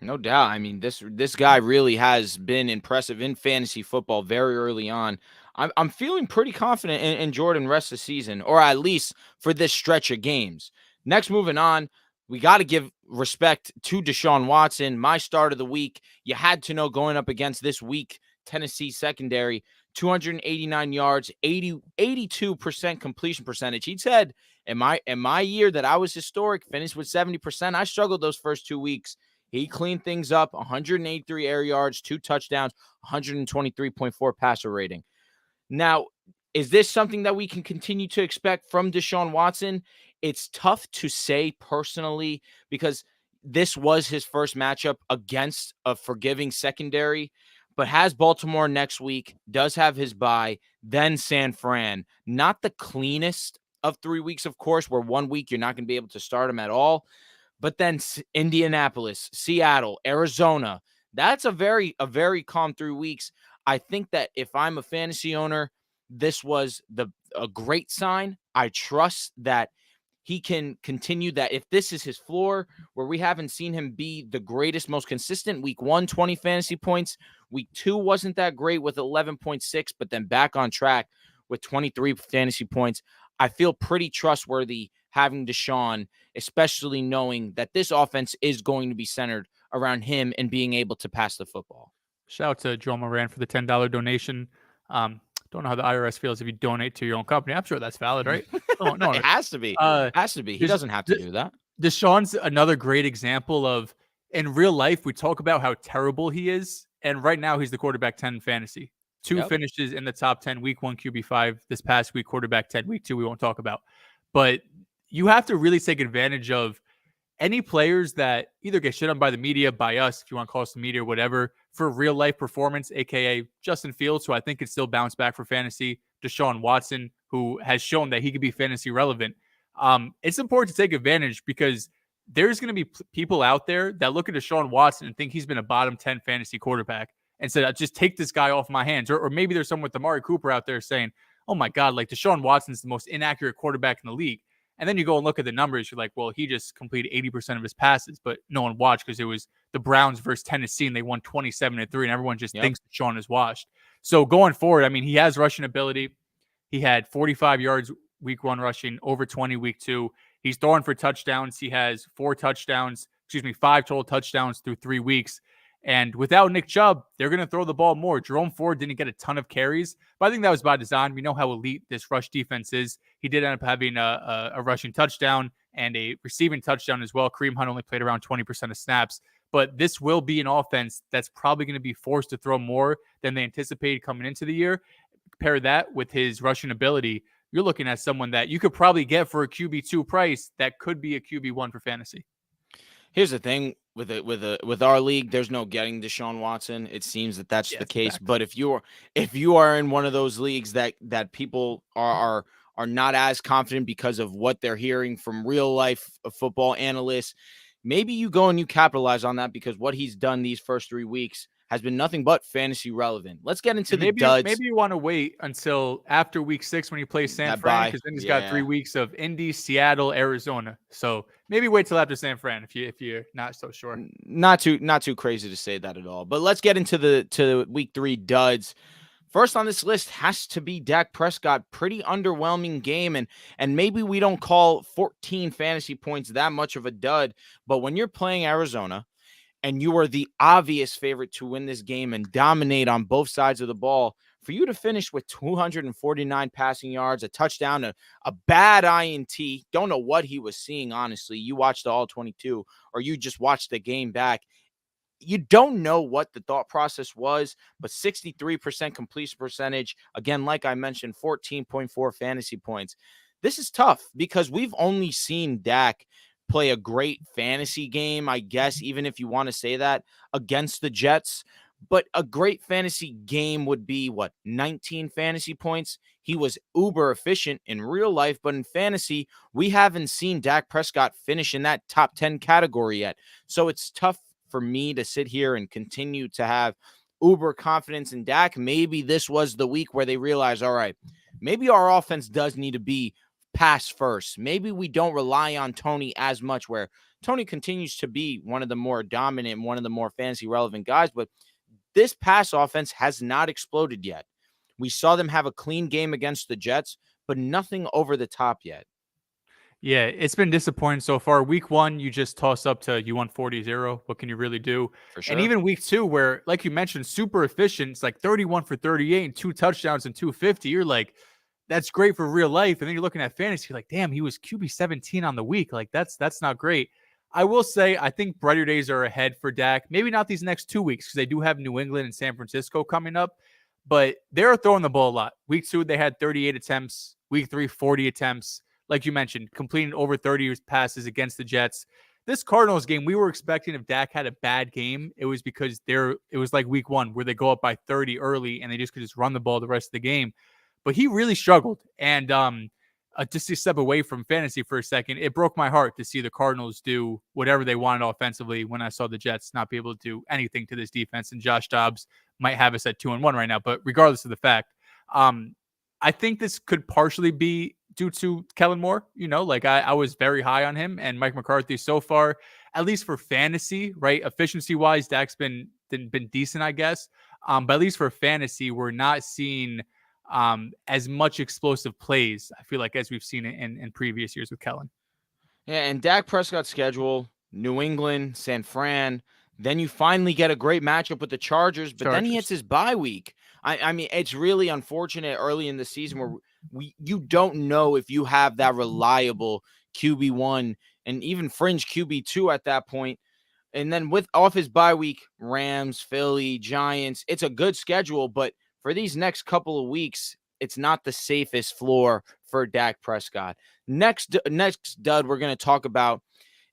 S1: No doubt. I mean, this guy really has been impressive in fantasy football very early on. I'm feeling pretty confident in Jordan rest of the season, or at least for this stretch of games. Next, moving on, we got to give respect to DeShaun Watson, my start of the week. You had to know going up against this weak Tennessee secondary, 289 yards, 82% completion percentage. He said, in my year that I was historic, finished with 70%. I struggled those first 2 weeks. He cleaned things up, 183 air yards, 2 touchdowns, 123.4 passer rating. Now, is this something that we can continue to expect from DeShaun Watson? It's tough to say personally because this was his first matchup against a forgiving secondary, but has Baltimore next week, does have his bye, then San Fran. Not the cleanest of 3 weeks, of course, where 1 week you're not going to be able to start him at all. But then Indianapolis, Seattle, Arizona, that's a very calm 3 weeks. I think that if I'm a fantasy owner, this was a great sign. I trust that he can continue that. If this is his floor, where we haven't seen him be the greatest, most consistent, week 1, 20 fantasy points. Week 2 wasn't that great with 11.6, but then back on track with 23 fantasy points. I feel pretty trustworthy having DeShaun, especially knowing that this offense is going to be centered around him and being able to pass the football.
S2: Shout out to Joe Moran for the $10 donation. Don't know how the IRS feels if you donate to your own company. I'm sure that's valid, right?
S1: No, it has to be. Has to be. He doesn't have to do that.
S2: DeShaun's another great example of, in real life, we talk about how terrible he is, and right now he's the quarterback 10 in fantasy. 2 finishes in the top 10, week 1 QB5 this past week, quarterback 10, week 2 we won't talk about. But you have to really take advantage of any players that either get shit on by the media, by us, if you want to call us the media or whatever, for real life performance, aka Justin Fields, who I think could still bounce back for fantasy, DeShaun Watson, who has shown that he could be fantasy relevant. It's important to take advantage because there's going to be people out there that look at DeShaun Watson and think he's been a bottom 10 fantasy quarterback and said, just take this guy off my hands. Or maybe there's someone with Amari Cooper out there saying, oh my God, like DeShaun Watson's the most inaccurate quarterback in the league. And then you go and look at the numbers. You're like, well, he just completed 80% of his passes, but no one watched because it was the Browns versus Tennessee and they won 27-3 and everyone just thinks that Sean is washed. So going forward, I mean, he has rushing ability. He had 45 yards week 1 rushing, over 20 week 2. He's throwing for touchdowns. He has 5 total touchdowns through 3 weeks. And without Nick Chubb, they're going to throw the ball more. Jerome Ford didn't get a ton of carries, but I think that was by design. We know how elite this rush defense is. He did end up having a rushing touchdown and a receiving touchdown as well. Kareem Hunt only played around 20% of snaps, but this will be an offense that's probably going to be forced to throw more than they anticipated coming into the year. pair that with his rushing ability, you're looking at someone that you could probably get for a QB2 price that could be a QB1 for fantasy.
S1: Here's the thing with our league, there's no getting DeShaun Watson. It seems that that's
S2: Yeah,
S1: the
S2: it's a
S1: case.
S2: fact.
S1: But if you are in one of those leagues that people are not as confident because of what they're hearing from real life football analysts, maybe you go and you capitalize on that, because what he's done these first 3 weeks has been nothing but fantasy relevant. Let's get into
S2: And
S1: the
S2: maybe
S1: duds.
S2: you want to wait until after week 6 when he plays San
S1: That
S2: Fran,
S1: buy,
S2: because then he's got 3
S1: yeah.
S2: weeks of Indy, Seattle, Arizona. So maybe wait till after San Fran if you're not so sure.
S1: Not too crazy to say that at all. But let's get into the week 3 duds. First on this list has to be Dak Prescott. Pretty underwhelming game, and maybe we don't call 14 fantasy points that much of a dud, but when you're playing Arizona and you are the obvious favorite to win this game and dominate on both sides of the ball, for you to finish with 249 passing yards, a touchdown, a bad INT, don't know what he was seeing, honestly. You watched the all 22 or you just watched the game back. You don't know what the thought process was, but 63% completion percentage. Again, like I mentioned, 14.4 fantasy points. This is tough because we've only seen Dak play a great fantasy game, I guess, even if you want to say that, against the Jets. But a great fantasy game would be what, 19 fantasy points? He was uber efficient in real life, but in fantasy, we haven't seen Dak Prescott finish in that top 10 category yet. So it's tough for me to sit here and continue to have uber confidence in Dak. Maybe this was the week where they realize, all right, maybe our offense does need to be pass first. Maybe we don't rely on Tony as much, where Tony continues to be one of the more dominant, one of the more fantasy relevant guys, but this pass offense has not exploded yet. We saw them have a clean game against the Jets, but nothing over the top yet.
S2: Yeah, it's been disappointing so far. Week 1, you just toss up to you won 40-0. What can you really do?
S1: For
S2: And
S1: sure.
S2: even week 2, where, like you mentioned, super efficient. It's like 31 for 38 and 2 touchdowns and 250. You're like, that's great for real life. And then you're looking at fantasy, you're like, damn, he was QB 17 on the week. Like, that's not great. I will say, I think brighter days are ahead for Dak. Maybe not these next 2 weeks, because they do have New England and San Francisco coming up, but they're throwing the ball a lot. Week 2, they had 38 attempts. Week 3, 40 attempts. Like you mentioned, completing over 30 passes against the Jets. This Cardinals game, we were expecting if Dak had a bad game, it was because it was like week 1 where they go up by 30 early and they just could just run the ball the rest of the game. But he really struggled. And just to step away from fantasy for a second, it broke my heart to see the Cardinals do whatever they wanted offensively when I saw the Jets not be able to do anything to this defense. And Josh Dobbs might have us at 2-1 right now. But regardless of the fact, I think this could partially be due to Kellen Moore. Like I was very high on him, and Mike McCarthy so far, at least for fantasy, right? Efficiency wise, Dak's been decent, I guess. But at least for fantasy, we're not seeing as much explosive plays, I feel like, as we've seen it in previous years with Kellen.
S1: Yeah, and Dak Prescott's schedule, New England, San Fran. Then you finally get a great matchup with the Chargers, but then he hits
S2: Chargers.
S1: his bye week. I mean, it's really unfortunate early in the season where you don't know if you have that reliable QB1 and even fringe QB2 at that point. And then with off his bye week, Rams, Philly, Giants, it's a good schedule, but for these next couple of weeks, it's not the safest floor for Dak Prescott. Next dud we're going to talk about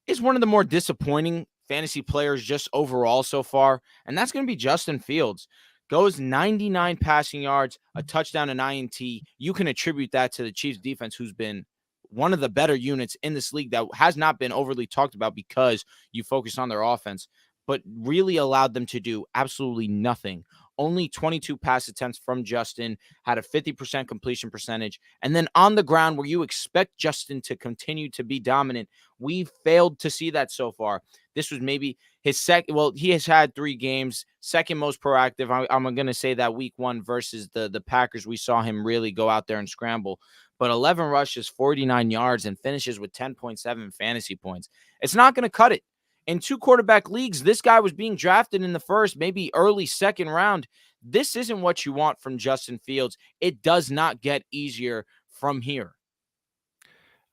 S1: is one of the more disappointing fantasy players just overall so far, and that's going to be Justin Fields. Goes 99 passing yards, a touchdown, and INT. You can attribute that to the Chiefs defense, who's been one of the better units in this league that has not been overly talked about because you focus on their offense, but really allowed them to do absolutely nothing. Only 22 pass attempts from Justin, had a 50% completion percentage. And then on the ground, where you expect Justin to continue to be dominant, we failed to see that so far. This was maybe his second. Well, he has had 3 games, second most proactive. I'm going to say that week 1 versus the Packers, we saw him really go out there and scramble. But 11 rushes, 49 yards, and finishes with 10.7 fantasy points. It's not going to cut it. In 2 quarterback leagues, this guy was being drafted in the first, maybe early second round. This isn't what you want from Justin Fields. It does not get easier from here.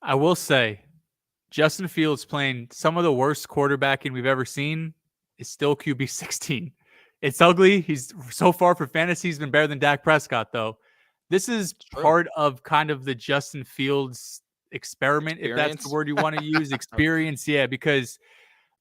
S2: I will say, Justin Fields playing some of the worst quarterbacking we've ever seen is still QB 16. It's ugly. He's so far for fantasy, he's been better than Dak Prescott, though. This is
S1: It's true.
S2: part of kind of the Justin Fields experiment, if that's the
S1: Experience.
S2: word you want to use, experience. Yeah, because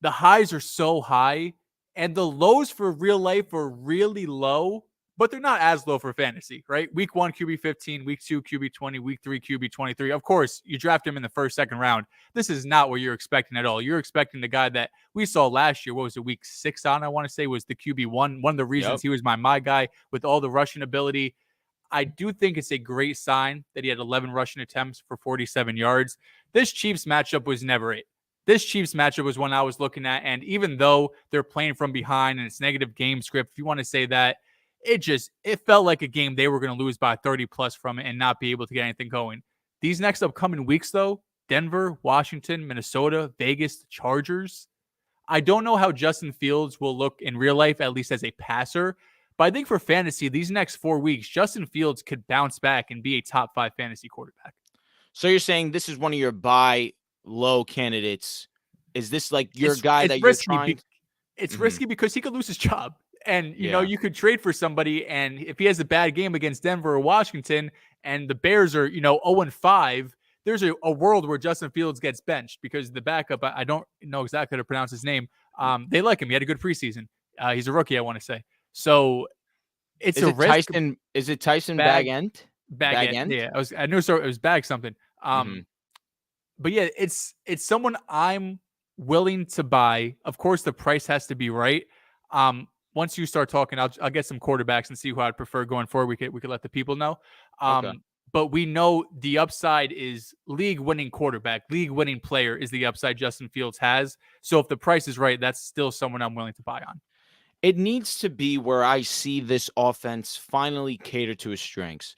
S2: the highs are so high and the lows for real life are really low, but they're not as low for fantasy, right? Week 1 QB 15, week 2 QB 20, week 3 QB 23. Of course, you draft him in the first, second round. This is not what you're expecting at all. You're expecting the guy that we saw last year. What was it, week 6 on? I want to say was the QB 1. One of the reasons
S1: Yep.
S2: he was my guy with all the rushing ability. I do think it's a great sign that he had 11 rushing attempts for 47 yards. This Chiefs matchup was never it. This Chiefs matchup was one I was looking at, and even though they're playing from behind and it's negative game script, if you want to say that, it felt like a game they were going to lose by 30 plus from it and not be able to get anything going. These next upcoming weeks, though, Denver, Washington, Minnesota, Vegas, Chargers. I don't know how Justin Fields will look in real life, at least as a passer. But I think for fantasy, these next 4 weeks, Justin Fields could bounce back and be a top 5 fantasy quarterback.
S1: So you're saying this is one of your buy low candidates? Is this like your guy that you're
S2: Risky.
S1: trying?
S2: It's
S1: Mhm.
S2: risky because he could lose his job. And,
S1: Yeah.
S2: you could trade for somebody. And if he has a bad game against Denver or Washington and the Bears are, 0-5, there's a world where Justin Fields gets benched because the backup, I don't know exactly how to pronounce his name. They like him. He had a good preseason. He's a rookie, I want to say. So it's
S1: Is
S2: a
S1: it
S2: risk.
S1: Tyson? Is it Tyson
S2: Bag,
S1: Bagent?
S2: bag end.
S1: Bagent?
S2: Yeah, I knew so it was bag something.
S1: Mm-hmm.
S2: But yeah, it's someone I'm willing to buy. Of course, the price has to be right. Once you start talking, I'll get some quarterbacks and see who I'd prefer going forward. We could let the people know.
S1: Okay.
S2: But we know the upside is league winning quarterback, league winning player is the upside Justin Fields has. So if the price is right, that's still someone I'm willing to buy on.
S1: It needs to be where I see this offense finally cater to his strengths.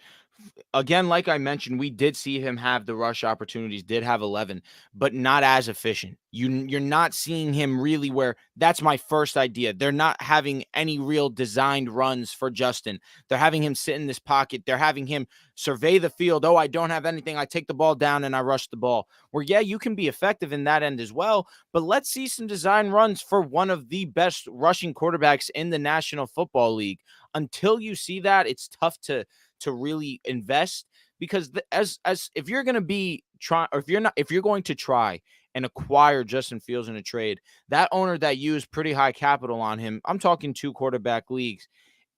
S1: Again, like I mentioned, we did see him have the rush opportunities, did have 11, but not as efficient. You're not seeing him really where that's my first idea. They're not having any real designed runs for Justin. They're having him sit in this pocket. They're having him survey the field. Oh, I don't have anything. I take the ball down and I rush the ball. Where, yeah, you can be effective in that end as well, but let's see some design runs for one of the best rushing quarterbacks in the National Football League. Until you see that, it's tough to really invest because as if you're going to be trying or if you're going to try and acquire Justin Fields in a trade, that owner that used pretty high capital on him, I'm talking 2 quarterback leagues,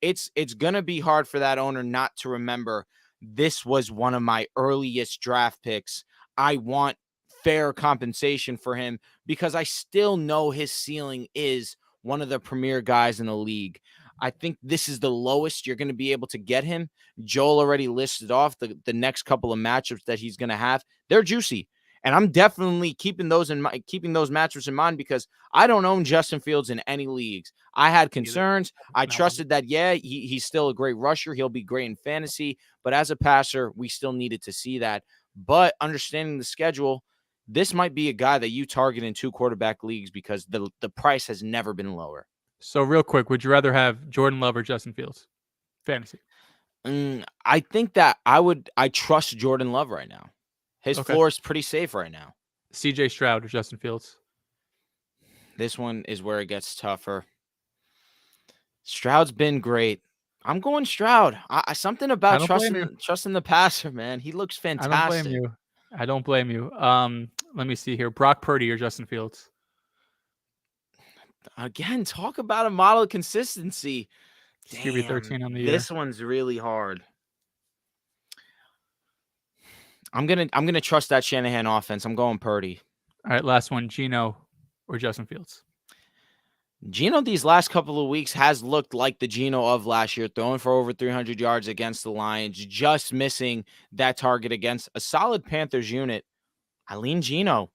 S1: it's going to be hard for that owner not to remember this was one of my earliest draft picks. I want fair compensation for him because I still know his ceiling is one of the premier guys in the league. I think this is the lowest you're going to be able to get him. Joel already listed off the next couple of matchups that he's going to have. They're juicy. And I'm definitely keeping those matchups in mind because I don't own Justin Fields in any leagues. I had concerns. I trusted that, yeah, he's still a great rusher. He'll be great in fantasy. But as a passer, we still needed to see that. But understanding the schedule, this might be a guy that you target in 2 quarterback leagues because the price has never been lower.
S2: So real quick, would you rather have Jordan Love or Justin Fields? Fantasy.
S1: I think that I trust Jordan Love right now. His floor is pretty safe right now.
S2: CJ Stroud or Justin Fields?
S1: This one is where it gets tougher. Stroud's been great. I'm going Stroud. Something about trusting the passer, man. He looks fantastic.
S2: I don't blame you. Let me see here. Brock Purdy or Justin Fields?
S1: Again, talk about a model of consistency.
S2: QB 13 on the year.
S1: This one's really hard. I'm gonna trust that Shanahan offense. I'm going Purdy.
S2: All right, last one. Geno or Justin Fields?
S1: Geno these last couple of weeks has looked like the Geno of last year, throwing for over 300 yards against the Lions, just missing that target against a solid Panthers unit. I lean Geno.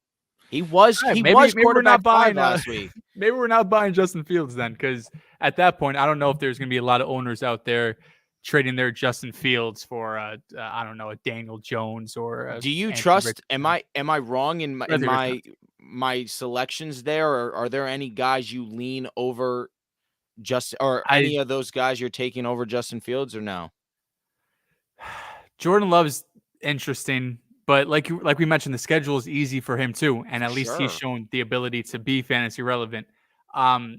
S1: He was quarterback 5 last week.
S2: Maybe we're not buying Justin Fields then, because at that point, I don't know if there's going to be a lot of owners out there trading their Justin Fields for I don't know, a Daniel Jones or.
S1: Do you trust? Am I wrong in my selections there, or are there any guys you lean over any of those guys you're taking over Justin Fields or no?
S2: Jordan Love's interesting. But like we mentioned, the schedule is easy for him too, and at least he's shown the ability to be fantasy relevant. I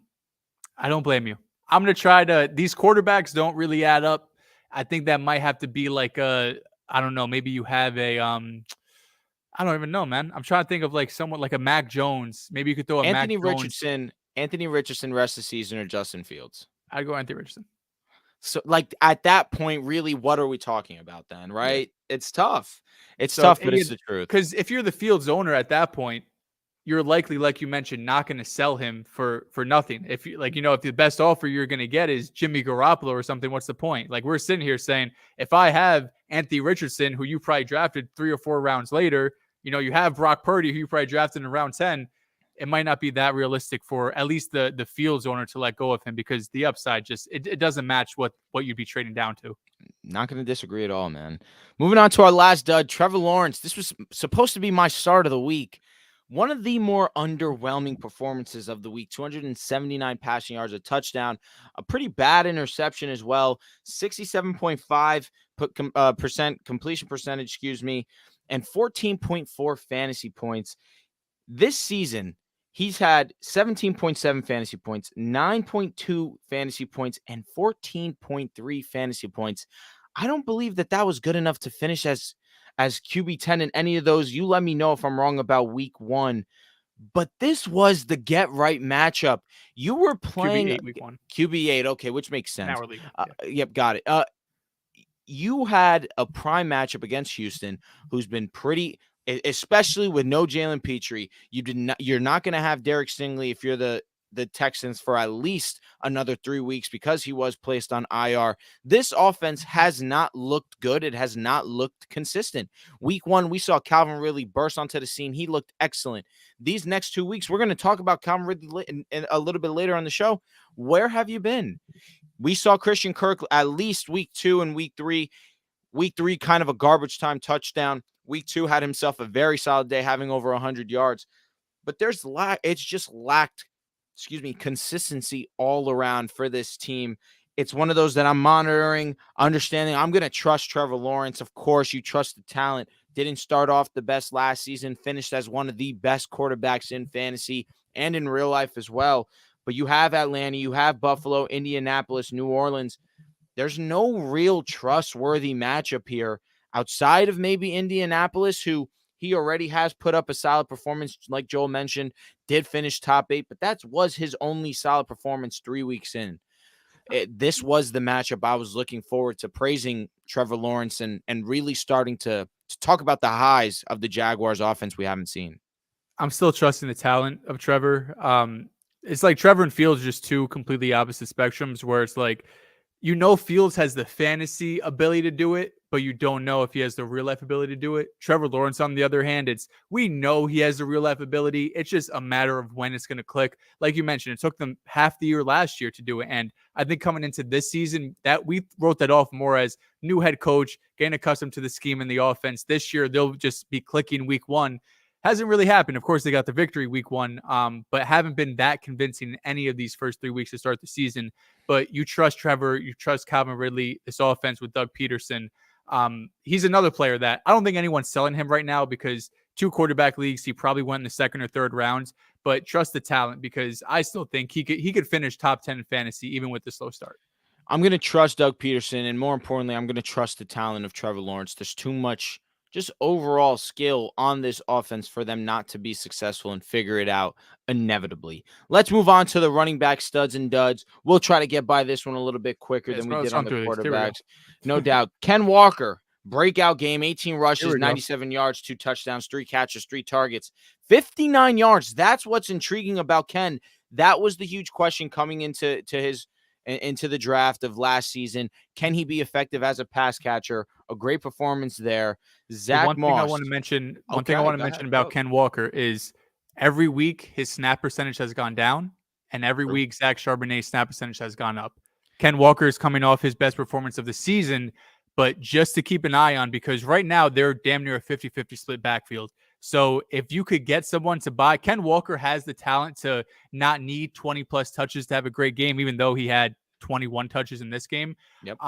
S2: don't blame you. I'm going to try to – these quarterbacks don't really add up. I think that might have to be like I don't know, maybe you have a I don't even know, man. I'm trying to think of like someone like a Mac Jones. Maybe you could throw a Mac Jones.
S1: Anthony Richardson rest of the season, or Justin Fields.
S2: I'd go Anthony Richardson.
S1: So, like, at that point, really, what are we talking about then,
S2: Yeah.
S1: right? It's tough. It's
S2: So
S1: tough, but it's the truth.
S2: because if you're the Fields owner at that point, you're likely, like you mentioned, not going to sell him for nothing. If you if the best offer you're going to get is Jimmy Garoppolo or something, what's the point? Like, we're sitting here saying, if I have Anthony Richardson, who you probably drafted 3 or 4 rounds later, you have Brock Purdy, who you probably drafted in round 10. It might not be that realistic for at least the Fields owner to let go of him, because the upside just it doesn't match what you'd be trading down to.
S1: Not going to disagree at all, man. Moving on to our last dud, Trevor Lawrence. This was supposed to be my start of the week. One of the more underwhelming performances of the week. 279 passing yards, a touchdown, a pretty bad interception as well. 67.5% completion percentage, and 14.4 fantasy points. This season, he's had 17.7 fantasy points, 9.2 fantasy points, and 14.3 fantasy points. I don't believe that was good enough to finish as QB 10 in any of those. You let me know if I'm wrong about week 1. But this was the get right matchup. You were playing
S2: QB8 week 1.
S1: QB8, okay, which makes sense.
S2: Now we're legal.
S1: Yep, got it. You had a prime matchup against Houston, who's been pretty, especially with no Jalen Petrie. You're not going to have Derek Stingley if you're the Texans for at least another 3 weeks, because he was placed on IR. This offense has not looked good. It has not looked consistent. Week 1, we saw Calvin Ridley burst onto the scene. He looked excellent. These next 2 weeks, we're going to talk about Calvin Ridley in a little bit later on the show. Where have you been? We saw Christian Kirk at least week 2 and week 3. Week 3, kind of a garbage time touchdown. Week 2 had himself a very solid day, having over 100 yards. But it's just lacked consistency all around for this team. It's one of those that I'm monitoring, understanding. I'm going to trust Trevor Lawrence. Of course, you trust the talent. Didn't start off the best last season, finished as one of the best quarterbacks in fantasy and in real life as well. But you have Atlanta, you have Buffalo, Indianapolis, New Orleans. There's no real trustworthy matchup here outside of maybe Indianapolis, who he already has put up a solid performance, like Joel mentioned, did finish top 8, but that was his only solid performance 3 weeks in. This was the matchup I was looking forward to, praising Trevor Lawrence and really starting to talk about the highs of the Jaguars offense we haven't seen.
S2: I'm still trusting the talent of Trevor. It's like Trevor and Fields are just two completely opposite spectrums, where it's like, Fields has the fantasy ability to do it, but you don't know if he has the real life ability to do it. Trevor Lawrence, on the other hand, we know he has the real life ability. It's just a matter of when it's going to click. Like you mentioned, it took them half the year last year to do it. And I think coming into this season, that we wrote that off more as new head coach, getting accustomed to the scheme and the offense. This year, they'll just be clicking week 1. Hasn't really happened. Of course, they got the victory week 1, but haven't been that convincing in any of these first 3 weeks to start the season. But you trust Trevor, you trust Calvin Ridley, this offense with Doug Peterson. He's another player that I don't think anyone's selling him right now, because 2 quarterback leagues, he probably went in the 2nd or 3rd rounds. But trust the talent, because I still think he could finish top 10 in fantasy even with the slow start.
S1: I'm going to trust Doug Peterson, and more importantly, I'm going to trust the talent of Trevor Lawrence. There's too much just overall skill on this offense for them not to be successful and figure it out inevitably. Let's move on to the running back studs and duds. We'll try to get by this one a little bit quicker than we did on the quarterbacks. No doubt. Ken Walker, breakout game, 18 rushes, 97 yards, 2 touchdowns, 3 catches, 3 targets, 59 yards. That's what's intriguing about Ken. That was the huge question coming into the draft of last season. Can he be effective as a pass catcher? A great performance there. Zach Moss.
S2: One thing I want to mention about Ken Walker is every week his snap percentage has gone down, and every week Zach Charbonnet's snap percentage has gone up. Ken Walker is coming off his best performance of the season, but just to keep an eye on, because right now they're damn near a 50-50 split backfield. So if you could get someone to buy, Ken Walker has the talent to not need 20 plus touches to have a great game, even though he had 21 touches in this game.
S1: Yep.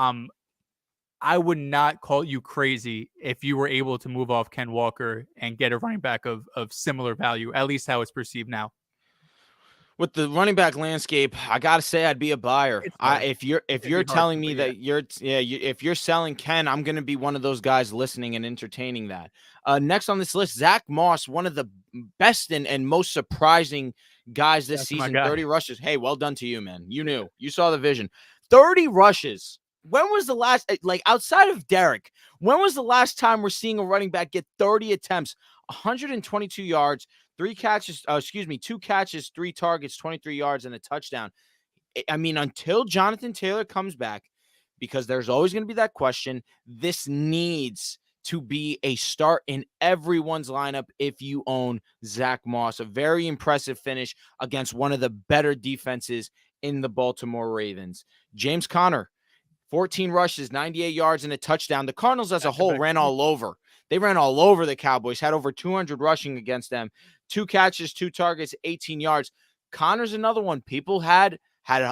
S2: I would not call you crazy if you were able to move off Ken Walker and get a running back of similar value, at least how it's perceived now.
S1: With the running back landscape, I gotta say I'd be a buyer.
S2: It's hard.
S1: If
S2: It'd be
S1: you're
S2: hard,
S1: telling me
S2: but yeah.
S1: that if you're selling Ken, I'm gonna be one of those guys listening and entertaining that. Next on this list, Zach Moss, one of the best and most surprising guys this
S2: That's my
S1: season.
S2: guy.
S1: 30 rushes. Hey, well done to you, man. You knew, you saw the vision. 30 rushes. When was the last, like outside of Derek? When was the last time we're seeing a running back get 30 attempts, 122 yards? Two catches, 3 targets, 23 yards, and a touchdown. I mean, until Jonathan Taylor comes back, because there's always going to be that question, this needs to be a start in everyone's lineup if you own Zach Moss. A very impressive finish against one of the better defenses in the Baltimore Ravens. James Conner, 14 rushes, 98 yards, and a touchdown. The Cardinals as a whole
S2: Back-to-back
S1: ran
S2: weeks.
S1: all over. They ran all over the Cowboys, had over 200 rushing against them. 2 catches, 2 targets, 18 yards. Connor's another one. People had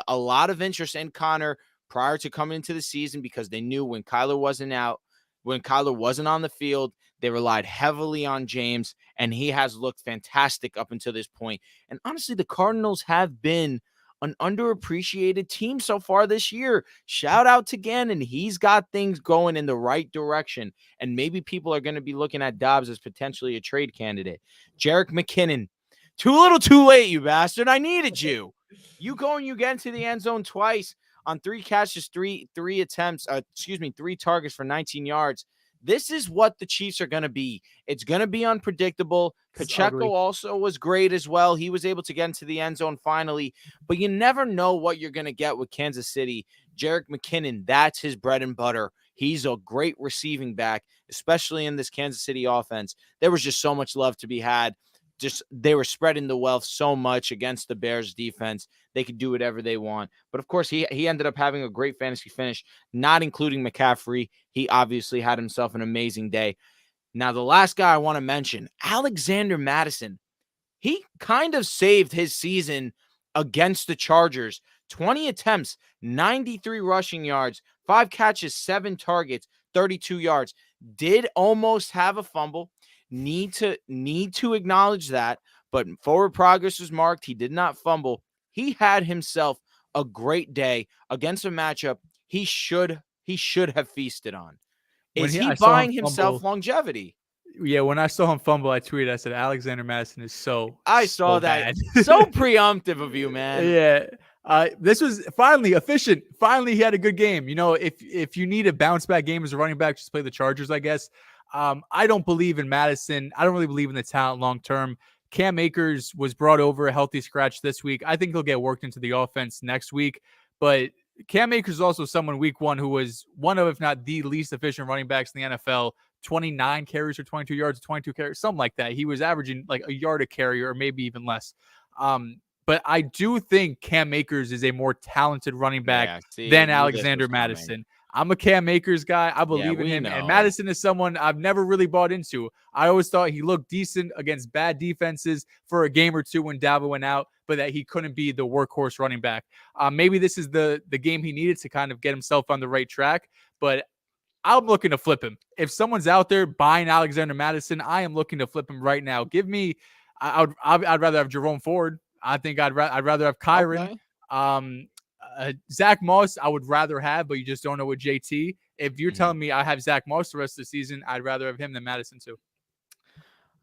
S1: a lot of interest in Connor prior to coming into the season because they knew when Kyler wasn't out, when Kyler wasn't on the field, they relied heavily on James, and he has looked fantastic up until this point. And honestly, the Cardinals have been an underappreciated team so far this year. Shout out to Gannon. He's got things going in the right direction. And maybe people are going to be looking at Dobbs as potentially a trade candidate. Jerick McKinnon, too little too late, you bastard. I needed you. You go and you get into the end zone twice on 3 catches, three attempts, 3 targets for 19 yards. This is what the Chiefs are going to be. It's going to be unpredictable.
S2: It's
S1: Pacheco
S2: ugly.
S1: also was great as well. He was able to get into the end zone finally, but you never know what you're going to get with Kansas City. Jerick McKinnon, that's his bread and butter. He's a great receiving back, especially in this Kansas City offense. There was just so much love to be had. Just they were spreading the wealth so much against the Bears defense. They could do whatever they want. But of course, he ended up having a great fantasy finish, not including McCaffrey. He obviously had himself an amazing day. Now, the last guy I want to mention, Alexander Madison. He kind of saved his season against the Chargers. 20 attempts, 93 rushing yards, 5 catches, 7 targets, 32 yards. Did almost have a fumble. Need to acknowledge that, but forward progress was marked. He did not fumble. He had himself a great day against a matchup he should have feasted on.
S2: When
S1: Is he
S2: I saw him
S1: buying himself
S2: fumble,
S1: longevity?
S2: yeah, when I saw him fumble, I tweeted, I said, Alexander Madison is so,
S1: I saw
S2: so
S1: that.
S2: bad.
S1: So preemptive of you, man.
S2: Yeah. This was finally efficient. Finally, he had a good game. You know, if you need a bounce back game as a running back, just play the Chargers, I guess. I don't believe in Madison. I don't really believe in the talent long term. Cam Akers was brought over a healthy scratch this week. I think he'll get worked into the offense next week. But Cam Akers is also someone week one who was one of, if not the least efficient running backs in the NFL. 29 carries or 22 yards, 22 carries, something like that. He was averaging like a yard a carry or maybe even less. But I do think Cam Akers is a more talented running back
S1: Yeah, see,
S2: than
S1: knew this was
S2: Alexander
S1: coming.
S2: Madison. I'm a Cam Akers guy. I
S1: Yeah,
S2: believe in
S1: we
S2: him. And
S1: know.
S2: Madison is someone I've never really bought into. I always thought he looked decent against bad defenses for a game or two when Dabo went out, but that he couldn't be the workhorse running back. Maybe this is the game he needed to kind of get himself on the right track. But I'm looking to flip him. If someone's out there buying Alexander Madison, I am looking to flip him right now. Give me, I'd rather have Jerome Ford. I think I'd rather have Kyron.
S1: Okay.
S2: Um, Zach Moss, I would rather have, but you just don't know with JT. If you're
S1: Mhm.
S2: telling me I have Zach Moss the rest of the season, I'd rather have him than Madison too.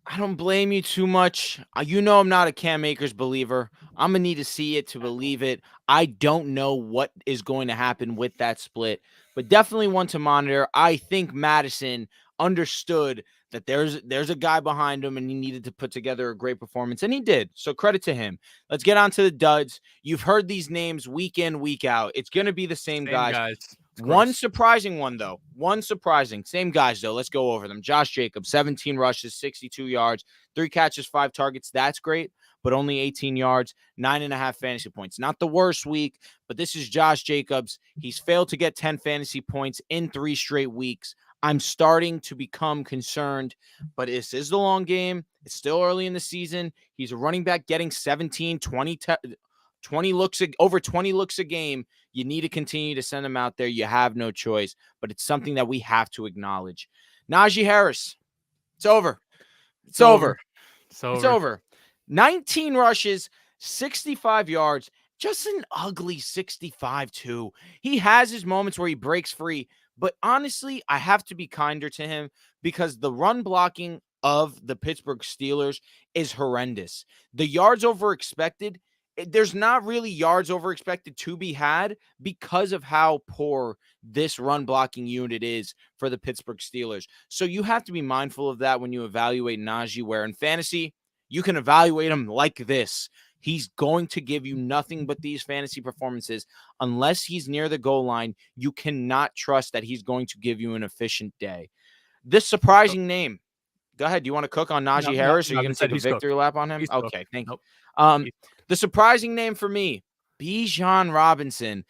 S1: I don't blame you too much. You know I'm not a Cam Akers believer. I'm going to need to see it to believe it. I don't know what is going to happen with that split, but definitely one to monitor. I think Madison understood that there's a guy behind him and he needed to put together a great performance, and he did. So credit to him. Let's get on to the duds. You've heard these names week in, week out. It's going to be the same
S2: Same
S1: guys.
S2: guys. It's
S1: One
S2: gross.
S1: surprising one, though. One surprising. Same guys, though. Let's go over them. Josh Jacobs, 17 rushes, 62 yards, 3 catches, 5 targets. That's great, but only 18 yards, 9.5 fantasy points. Not the worst week, but this is Josh Jacobs. He's failed to get 10 fantasy points in 3 straight weeks. I'm starting to become concerned, but this is the long game. It's still early in the season. He's a running back getting 17, 20 looks, over 20 looks a game. You need to continue to send him out there. You have no choice, but it's something that we have to acknowledge. Najee Harris, it's over. It's
S2: It's over.
S1: over.
S2: It's
S1: It's
S2: over.
S1: over. 19 rushes, 65 yards, just an ugly 65 too. He has his moments where he breaks free, but honestly, I have to be kinder to him because the run blocking of the Pittsburgh Steelers is horrendous. The yards over expected, there's not really yards over expected to be had because of how poor this run blocking unit is for the Pittsburgh Steelers. So you have to be mindful of that when you evaluate Najee, where in fantasy, you can evaluate him like this. He's going to give you nothing but these fantasy performances. Unless he's near the goal line, you cannot trust that he's going to give you an efficient day. This surprising name. Go ahead. Do you want to cook on
S2: No,
S1: Najee
S2: no,
S1: Harris? Or are
S2: no.
S1: you
S2: I
S1: going to
S2: said
S1: take a
S2: he's cooked.
S1: victory lap on him?
S2: He's cooked.
S1: Okay, thank you.
S2: Nope.
S1: Um,
S2: He's
S1: the surprising name for me, Bijan Robinson.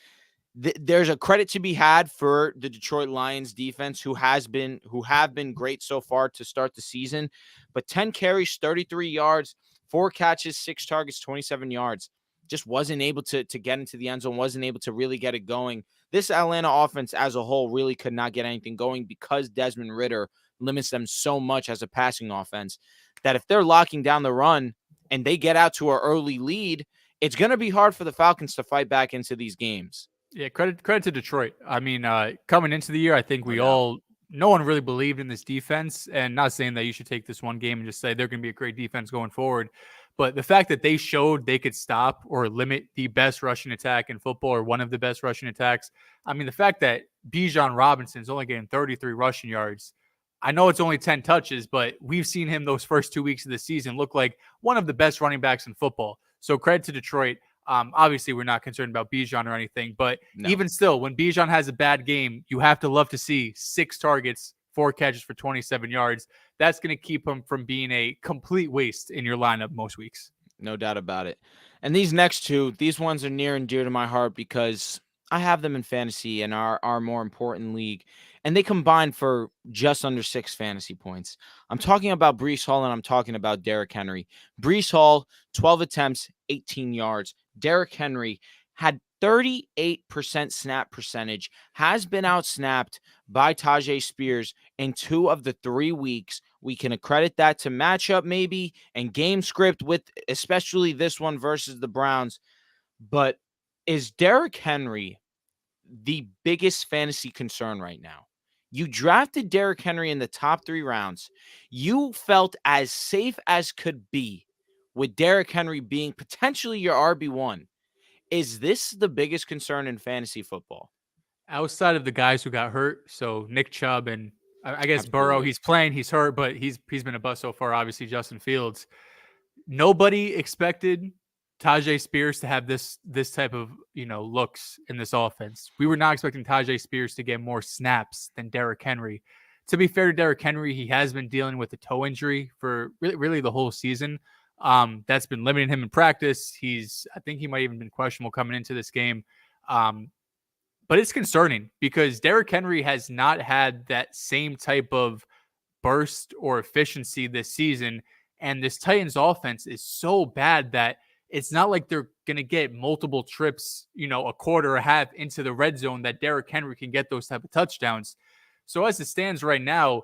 S1: There's a credit to be had for the Detroit Lions defense, who have been great so far to start the season. But 10 carries, 33 yards, 4 catches, 6 targets, 27 yards. Just wasn't able to get into the end zone, wasn't able to really get it going. This Atlanta offense as a whole really could not get anything going because Desmond Ridder limits them so much as a passing offense that if they're locking down the run and they get out to an early lead, it's going to be hard for the Falcons to fight back into these games.
S2: Yeah, credit to Detroit. I mean, coming into the year, I think
S1: No doubt.
S2: no one really believed in this defense, and not saying that you should take this one game and just say they're going to be a great defense going forward, but the fact that they showed they could stop or limit the best rushing attack in football, or one of the best rushing attacks. I mean, the fact that Bijan Robinson is only getting 33 rushing yards. I know it's only 10 touches, but we've seen him those first 2 weeks of the season look like one of the best running backs in football. So credit to Detroit. Obviously, we're not concerned about Bijan or anything, but
S1: No.
S2: even still, when Bijan has a bad game, you have to love to see 6 targets, 4 catches for 27 yards. That's going to keep him from being a complete waste in your lineup most weeks.
S1: No doubt about it. And these next two, these ones are near and dear to my heart because I have them in fantasy and our more important league. And they combine for just under 6 fantasy points. I'm talking about Breece Hall and I'm talking about Derrick Henry. Breece Hall, 12 attempts, 18 yards. Derrick Henry had 38% snap percentage, has been outsnapped by Tajay Spears in 2 of the 3 weeks. We can accredit that to matchup maybe and game script, with especially this one versus the Browns. But is Derrick Henry the biggest fantasy concern right now? You drafted Derrick Henry in the top 3 rounds. You felt as safe as could be with Derrick Henry being potentially your RB1. Is this the biggest concern in fantasy football?
S2: Outside of the guys who got hurt, so Nick Chubb and I guess Burrow,
S1: Absolutely.
S2: he's playing, he's hurt, but he's been a bust so far. Obviously, Justin Fields. Nobody expected Tajay Spears to have this type of looks in this offense. We were not expecting Tajay Spears to get more snaps than Derrick Henry. To be fair to Derrick Henry, he has been dealing with a toe injury for really the whole season. That's been limiting him in practice. I think he might even been questionable coming into this game. But it's concerning because Derrick Henry has not had that same type of burst or efficiency this season. And this Titans offense is so bad that it's not like they're going to get multiple trips, a quarter or a half into the red zone that Derrick Henry can get those type of touchdowns. So as it stands right now,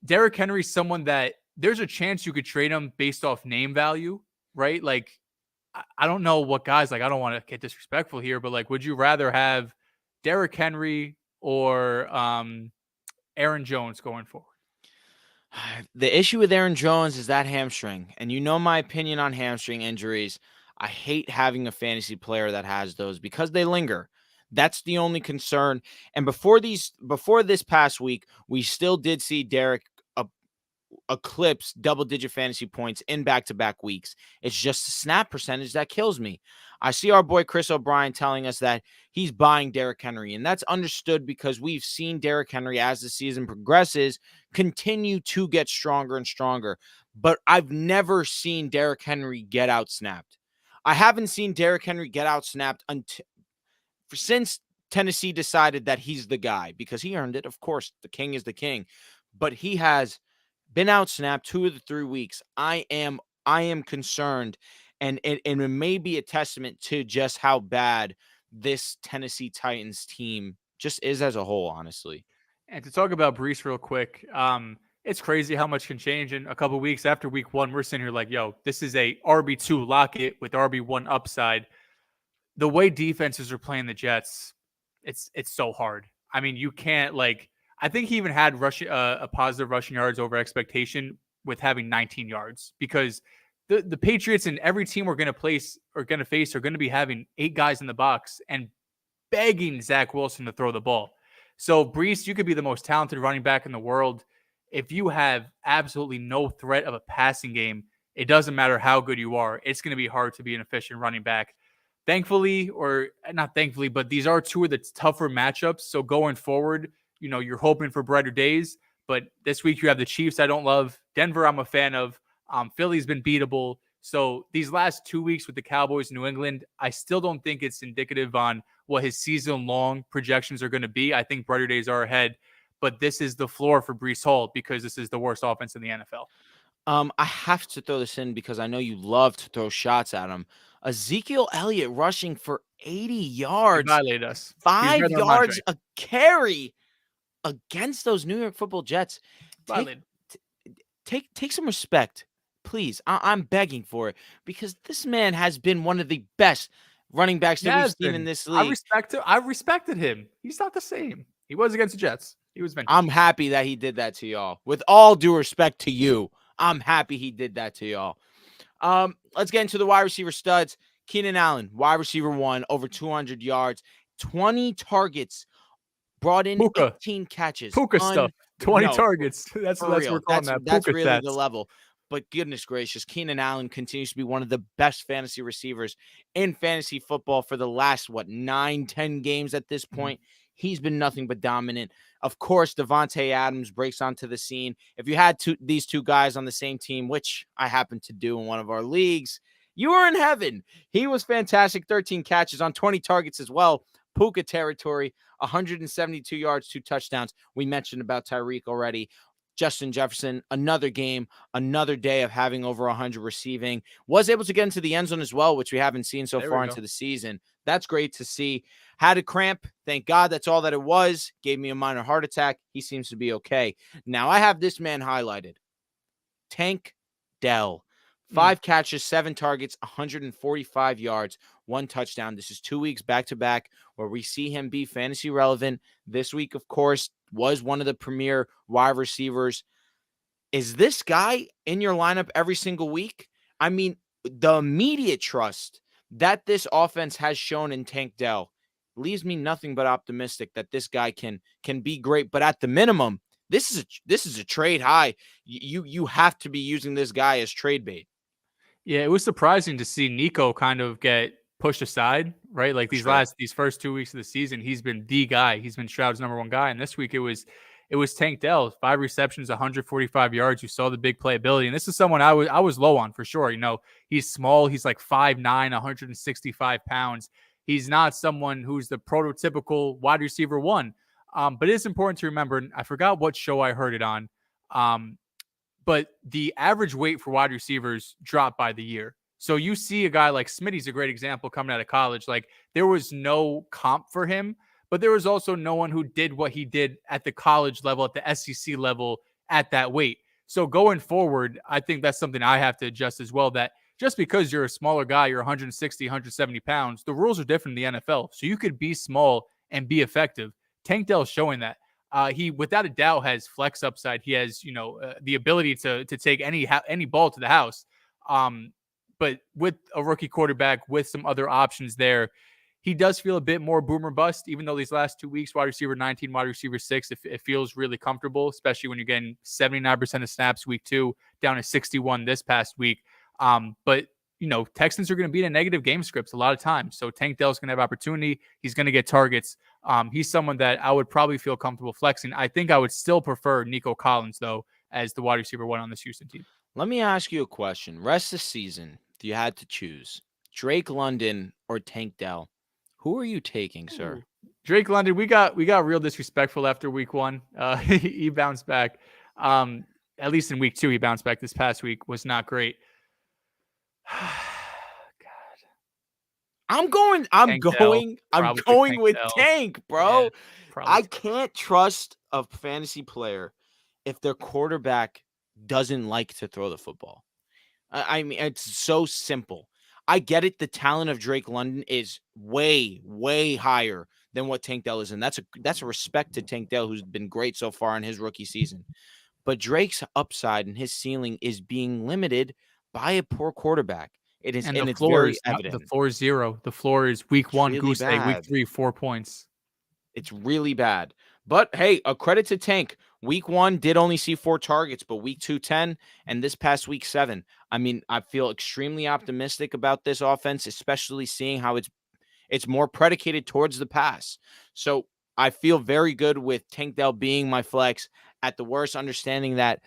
S2: Derrick Henry's someone that there's a chance you could trade him based off name value, right? Like, I don't know what guys, like, I don't want to get disrespectful here, but like, would you rather have Derrick Henry or Aaron Jones going forward?
S1: The issue with Aaron Jones is that hamstring. And you know my opinion on hamstring injuries. I hate having a fantasy player that has those because they linger. That's the only concern. And before this past week, we still did see Derek eclipse double-digit fantasy points in back-to-back weeks. It's just the snap percentage that kills me. I see our boy Chris O'Brien telling us that he's buying Derrick Henry, and that's understood because we've seen Derrick Henry, as the season progresses, continue to get stronger and stronger. But I've never seen Derrick Henry get out-snapped. I haven't seen Derrick Henry get out-snapped since Tennessee decided that he's the guy, because he earned it. Of course, the king is the king. But he has been out snapped 2 of the 3 weeks. I am concerned, and it may be a testament to just how bad this Tennessee Titans team just is as a whole, honestly.
S2: And to talk about Brees real quick, it's crazy how much can change in a couple weeks. After week one, we're sitting here like, yo, this is a RB2 locket with RB1 upside. The way defenses are playing the Jets, it's so hard. I mean, you can't like. I think he even had rushing a positive rushing yards over expectation with having 19 yards because the Patriots and every team we're going to place or going to face are going to be having 8 guys in the box and begging Zach Wilson to throw the ball. So Brees, you could be the most talented running back in the world. If you have absolutely no threat of a passing game, it doesn't matter how good you are. It's going to be hard to be an efficient running back. Thankfully, or not thankfully, but these are two of the tougher matchups. So going forward, you're hoping for brighter days. But this week you have the Chiefs I don't love. Denver I'm a fan of. Philly's been beatable. So these last 2 weeks with the Cowboys in New England, I still don't think it's indicative on what his season-long projections are going to be. I think brighter days are ahead. But this is the floor for Brees Hall because this is the worst offense in the NFL.
S1: I have to throw this in because I know you love to throw shots at him. Ezekiel Elliott rushing for 80
S2: He
S1: yards,
S2: violated us. He's
S1: 5
S2: better than Ramondre.
S1: yards a carry against those New York Football Jets.
S2: Violated.
S1: Take some respect, please. I'm begging for it because this man has been one of the best running backs that we've seen in this league.
S2: I respected him. He's not the same. He was against the Jets. He was vintage.
S1: I'm happy that he did that to y'all. With all due respect to you, I'm happy he did that to y'all. Let's get into the wide receiver studs. Keenan Allen, wide receiver 1, over 200 yards, 20 targets, brought in
S2: Puka.
S1: 18 catches.
S2: Puka stuff. 20 targets. That's what we're calling that.
S1: That's
S2: Puka
S1: really
S2: stats.
S1: the level. But goodness gracious, Keenan Allen continues to be one of the best fantasy receivers in fantasy football for the last, 9-10 games at this point. He's been nothing but dominant. Of course, Devontae Adams breaks onto the scene. If you had these two guys on the same team, which I happen to do in one of our leagues, you were in heaven. He was fantastic. 13 catches on 20 targets as well. Puka territory, 172 yards, 2 touchdowns. We mentioned about Tyreek already. Justin Jefferson, another game, another day of having over 100 receiving. Was able to get into the end zone as well, which we haven't seen so far into the season. That's great to see. Had a cramp. Thank God that's all that it was. Gave me a minor heart attack. He seems to be okay. Now I have this man highlighted. Tank Dell. 5 catches, 7 targets, 145 yards, 1 touchdown. This is 2 weeks back-to-back where we see him be fantasy relevant. This week, of course, was one of the premier wide receivers. Is this guy in your lineup every single week? I mean, the immediate trust that this offense has shown in Tank Dell leaves me nothing but optimistic that this guy can be great. But at the minimum, this is a trade high. You have to be using this guy as trade bait.
S2: Yeah, it was surprising to see Nico kind of get pushed aside, right? Like these first 2 weeks of the season, he's been the guy. He's been Stroud's number 1 guy. And this week it was Tank Dell, 5 receptions, 145 yards. You saw the big playability. And this is someone I was low on for sure. He's small. He's like 5'9", 165 pounds. He's not someone who's the prototypical wide receiver 1. But it is important to remember, I forgot what show I heard it on. But the average weight for wide receivers dropped by the year. So you see a guy like Smitty's a great example coming out of college. Like there was no comp for him, but there was also no one who did what he did at the college level, at the SEC level at that weight. So going forward, I think that's something I have to adjust as well, that just because you're a smaller guy, you're 160, 170 pounds, the rules are different in the NFL. So you could be small and be effective. Tank Dell's showing that. He, without a doubt, has flex upside. He has, the ability to take any ball to the house. But with a rookie quarterback, with some other options there, he does feel a bit more boomer bust, even though these last 2 weeks, wide receiver 19, wide receiver 6, it feels really comfortable, especially when you're getting 79% of snaps week 2, down to 61 this past week. But Texans are going to be in a negative game scripts a lot of times. So Tank Dell's going to have opportunity. He's going to get targets. He's someone that I would probably feel comfortable flexing. I think I would still prefer Nico Collins, though, as the wide receiver 1 on this Houston team.
S1: Let me ask you a question. Rest of the season, if you had to choose Drake London or Tank Dell, who are you taking, sir?
S2: Drake London, we got real disrespectful after week 1. He bounced back. At least in week 2, he bounced back. This past week was not great. God.
S1: I'm going with Tank, bro.
S2: Yeah,
S1: I can't trust a fantasy player if their quarterback doesn't like to throw the football. I mean, it's so simple. I get it. The talent of Drake London is way, way higher than what Tank Dell is, and that's a respect to Tank Dell, who's been great so far in his rookie season. But Drake's upside and his ceiling is being limited by a poor quarterback. It is,
S2: And
S1: and it's very
S2: the
S1: evident.
S2: floor is 0. The floor is week
S1: It's
S2: 1
S1: really
S2: goose egg, week
S1: bad.
S2: 3 4 points.
S1: It's really bad. But hey, a credit to Tank. Week 1 did only see 4 targets, but week 2, 10, and this past week 7. I mean, I feel extremely optimistic about this offense, especially seeing how it's more predicated towards the pass. So I feel very good with Tank Dell being my flex at the worst, understanding that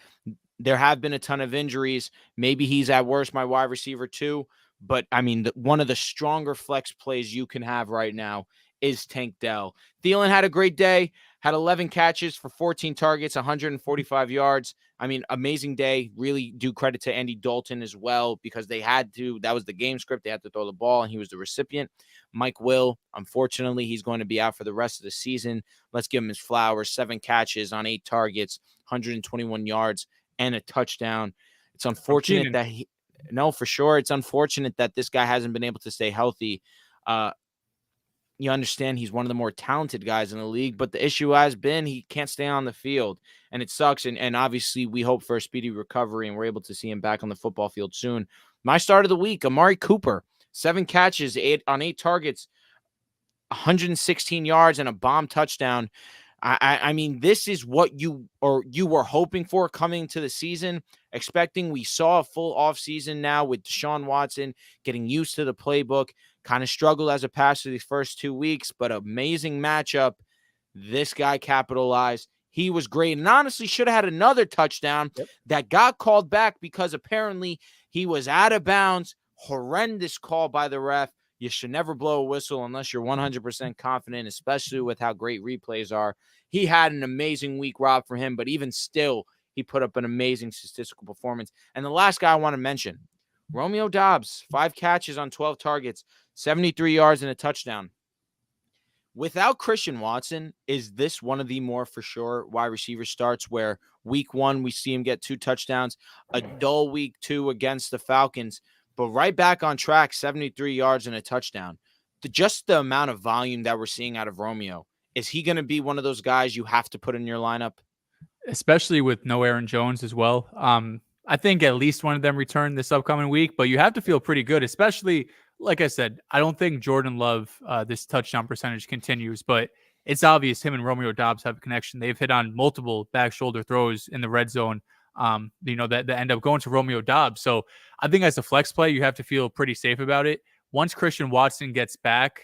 S1: there have been a ton of injuries. Maybe he's at worst my wide receiver too. But I mean, one of the stronger flex plays you can have right now is Tank Dell. Thielen had a great day, had 11 catches for 14 targets, 145 yards. I mean, amazing day. Really do credit to Andy Dalton as well, because they had to. That was the game script. They had to throw the ball, and he was the recipient. Mike Will, unfortunately, he's going to be out for the rest of the season. Let's give him his flowers. 7 catches on 8 targets, 121 yards, and a touchdown. It's unfortunate that for sure. It's unfortunate that this guy hasn't been able to stay healthy. You understand he's one of the more talented guys in the league, but the issue has been he can't stay on the field, and it sucks. And obviously we hope for a speedy recovery, and we're able to see him back on the football field soon. My start of the week, Amari Cooper, 7 catches, 8 targets, 116 yards, and a bomb touchdown. I mean, this is what you were hoping for coming to the season, expecting. We saw a full offseason now with DeShaun Watson getting used to the playbook, kind of struggled as a passer these first 2 weeks, but amazing matchup. This guy capitalized. He was great, and honestly should have had another touchdown that got called back because apparently he was out of bounds. Horrendous call by the ref. You should never blow a whistle unless you're 100% confident, especially with how great replays are. He had an amazing week, Rob, for him, but even still, he put up an amazing statistical performance. And the last guy I want to mention, Romeo Doubs, 5 catches on 12 targets, 73 yards and a touchdown. Without Christian Watson, is this one of the more for sure wide receiver starts where week 1 we see him get 2 touchdowns, a dull week 2 against the Falcons, but right back on track, 73 yards and a touchdown. Just the amount of volume that we're seeing out of Romeo, is he going to be one of those guys you have to put in your lineup?
S2: Especially with no Aaron Jones as well. I think at least one of them return this upcoming week, but you have to feel pretty good, especially, like I said, I don't think Jordan Love, this touchdown percentage continues, but it's obvious him and Romeo Doubs have a connection. They've hit on multiple back shoulder throws in the red zone, that end up going to Romeo Doubs. So I think as a flex play, you have to feel pretty safe about it. Once Christian Watson gets back,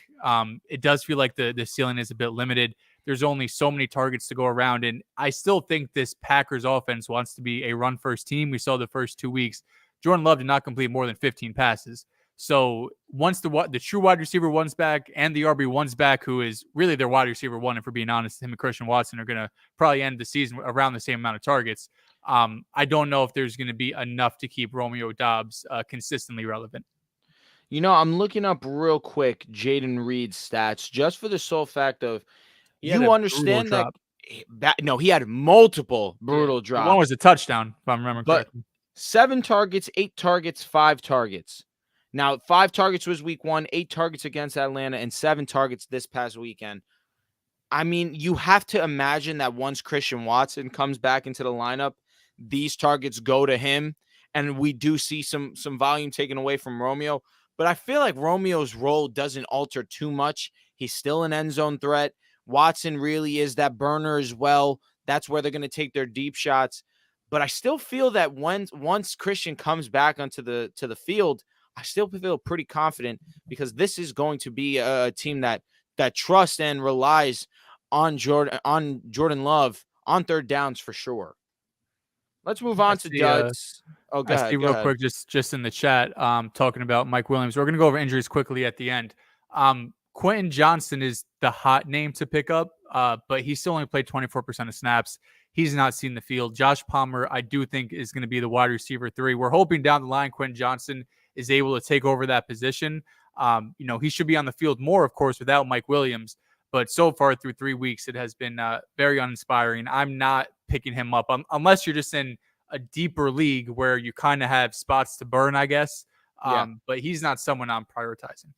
S2: it does feel like the ceiling is a bit limited. There's only so many targets to go around. And I still think this Packers offense wants to be a run-first team. We saw the first 2 weeks, Jordan Love did not complete more than 15 passes. So once the true wide receiver one's back and the RB1's back, who is really their wide receiver one, if we're being honest, him and Christian Watson are going to probably end the season around the same amount of targets. I don't know if there's going to be enough to keep Romeo Doubs consistently relevant.
S1: I'm looking up real quick Jaden Reed's stats just for the sole fact of you understand that. No, he had multiple brutal drops.
S2: One was a touchdown, if I remember correctly.
S1: 7 targets, 8 targets, 5 targets. Now, 5 targets was week 1, 8 targets against Atlanta, and 7 targets this past weekend. I mean, you have to imagine that once Christian Watson comes back into the lineup, these targets go to him, and we do see some volume taken away from Romeo. But I feel like Romeo's role doesn't alter too much. He's still an end zone threat. Watson really is that burner as well. That's where they're going to take their deep shots. But I still feel that once Christian comes back onto the field, I still feel pretty confident because this is going to be a team that trusts and relies on Jordan Love on third downs for sure. Let's move on to Duds.
S2: Go ahead. Real quick, just in the chat, talking about Mike Williams. We're going to go over injuries quickly at the end. Quentin Johnston is the hot name to pick up, but he still only played 24% of snaps. He's not seen the field. Josh Palmer, I do think, is going to be the wide receiver 3. We're hoping down the line Quentin Johnston is able to take over that position. He should be on the field more, of course, without Mike Williams. But so far through 3 weeks, it has been very uninspiring. I'm not picking him up unless you're just in a deeper league where you kind of have spots to burn, I guess.
S1: Yeah.
S2: But he's not someone I'm prioritizing.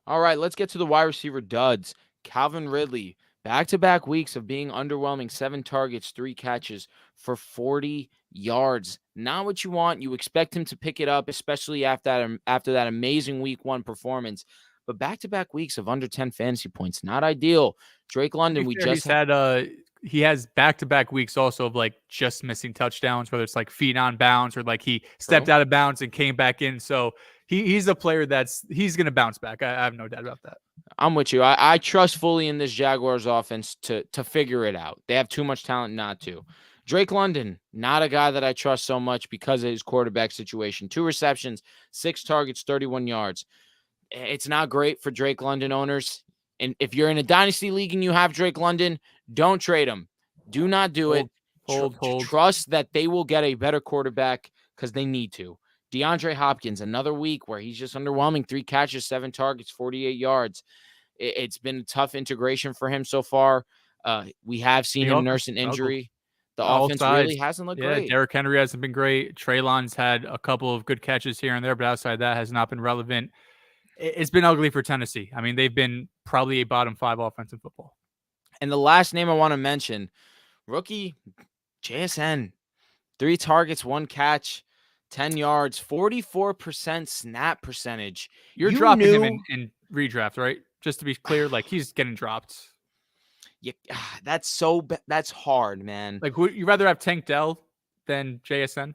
S1: All right, let's get to the wide receiver duds. Calvin Ridley, back-to-back weeks of being underwhelming, 7 targets, 3 catches for 40 yards. Not what you want. You expect him to pick it up, especially after that amazing week 1 performance. But back-to-back weeks of under 10 fantasy points, not ideal. Drake
S2: To be
S1: London, we
S2: fair,
S1: just
S2: he has back-to-back weeks also of like just missing touchdowns, whether it's like feet on bounds or like he stepped out of bounds and came back in. So he's a player he's going to bounce back. I have no doubt about that.
S1: I'm with you. I trust fully in this Jaguars offense to figure it out. They have too much talent not to. Drake London, not a guy that I trust so much because of his quarterback situation. 2 receptions, 6 targets, 31 yards. It's not great for Drake London owners. And if you're in a dynasty league and you have Drake London, don't trade him. Do not do it.
S2: Hold.
S1: Trust that they will get a better quarterback because they need to. DeAndre Hopkins, another week where he's just underwhelming. 3 catches, 7 targets, 48 yards. It's been a tough integration for him so far. We have seen him nurse an injury. The offense really hasn't looked great.
S2: Derrick Henry hasn't been great. Treylon's had a couple of good catches here and there, but outside that has not been relevant. It's been ugly for Tennessee. I mean, they've been probably a bottom 5 offense in football.
S1: And the last name I want to mention, rookie JSN. 3 targets, 1 catch, 10 yards, 44% snap percentage.
S2: You're dropping him in redraft, right? Just to be clear, like he's getting dropped.
S1: Yeah, that's that's hard, man.
S2: Like, would you rather have Tank Dell than JSN?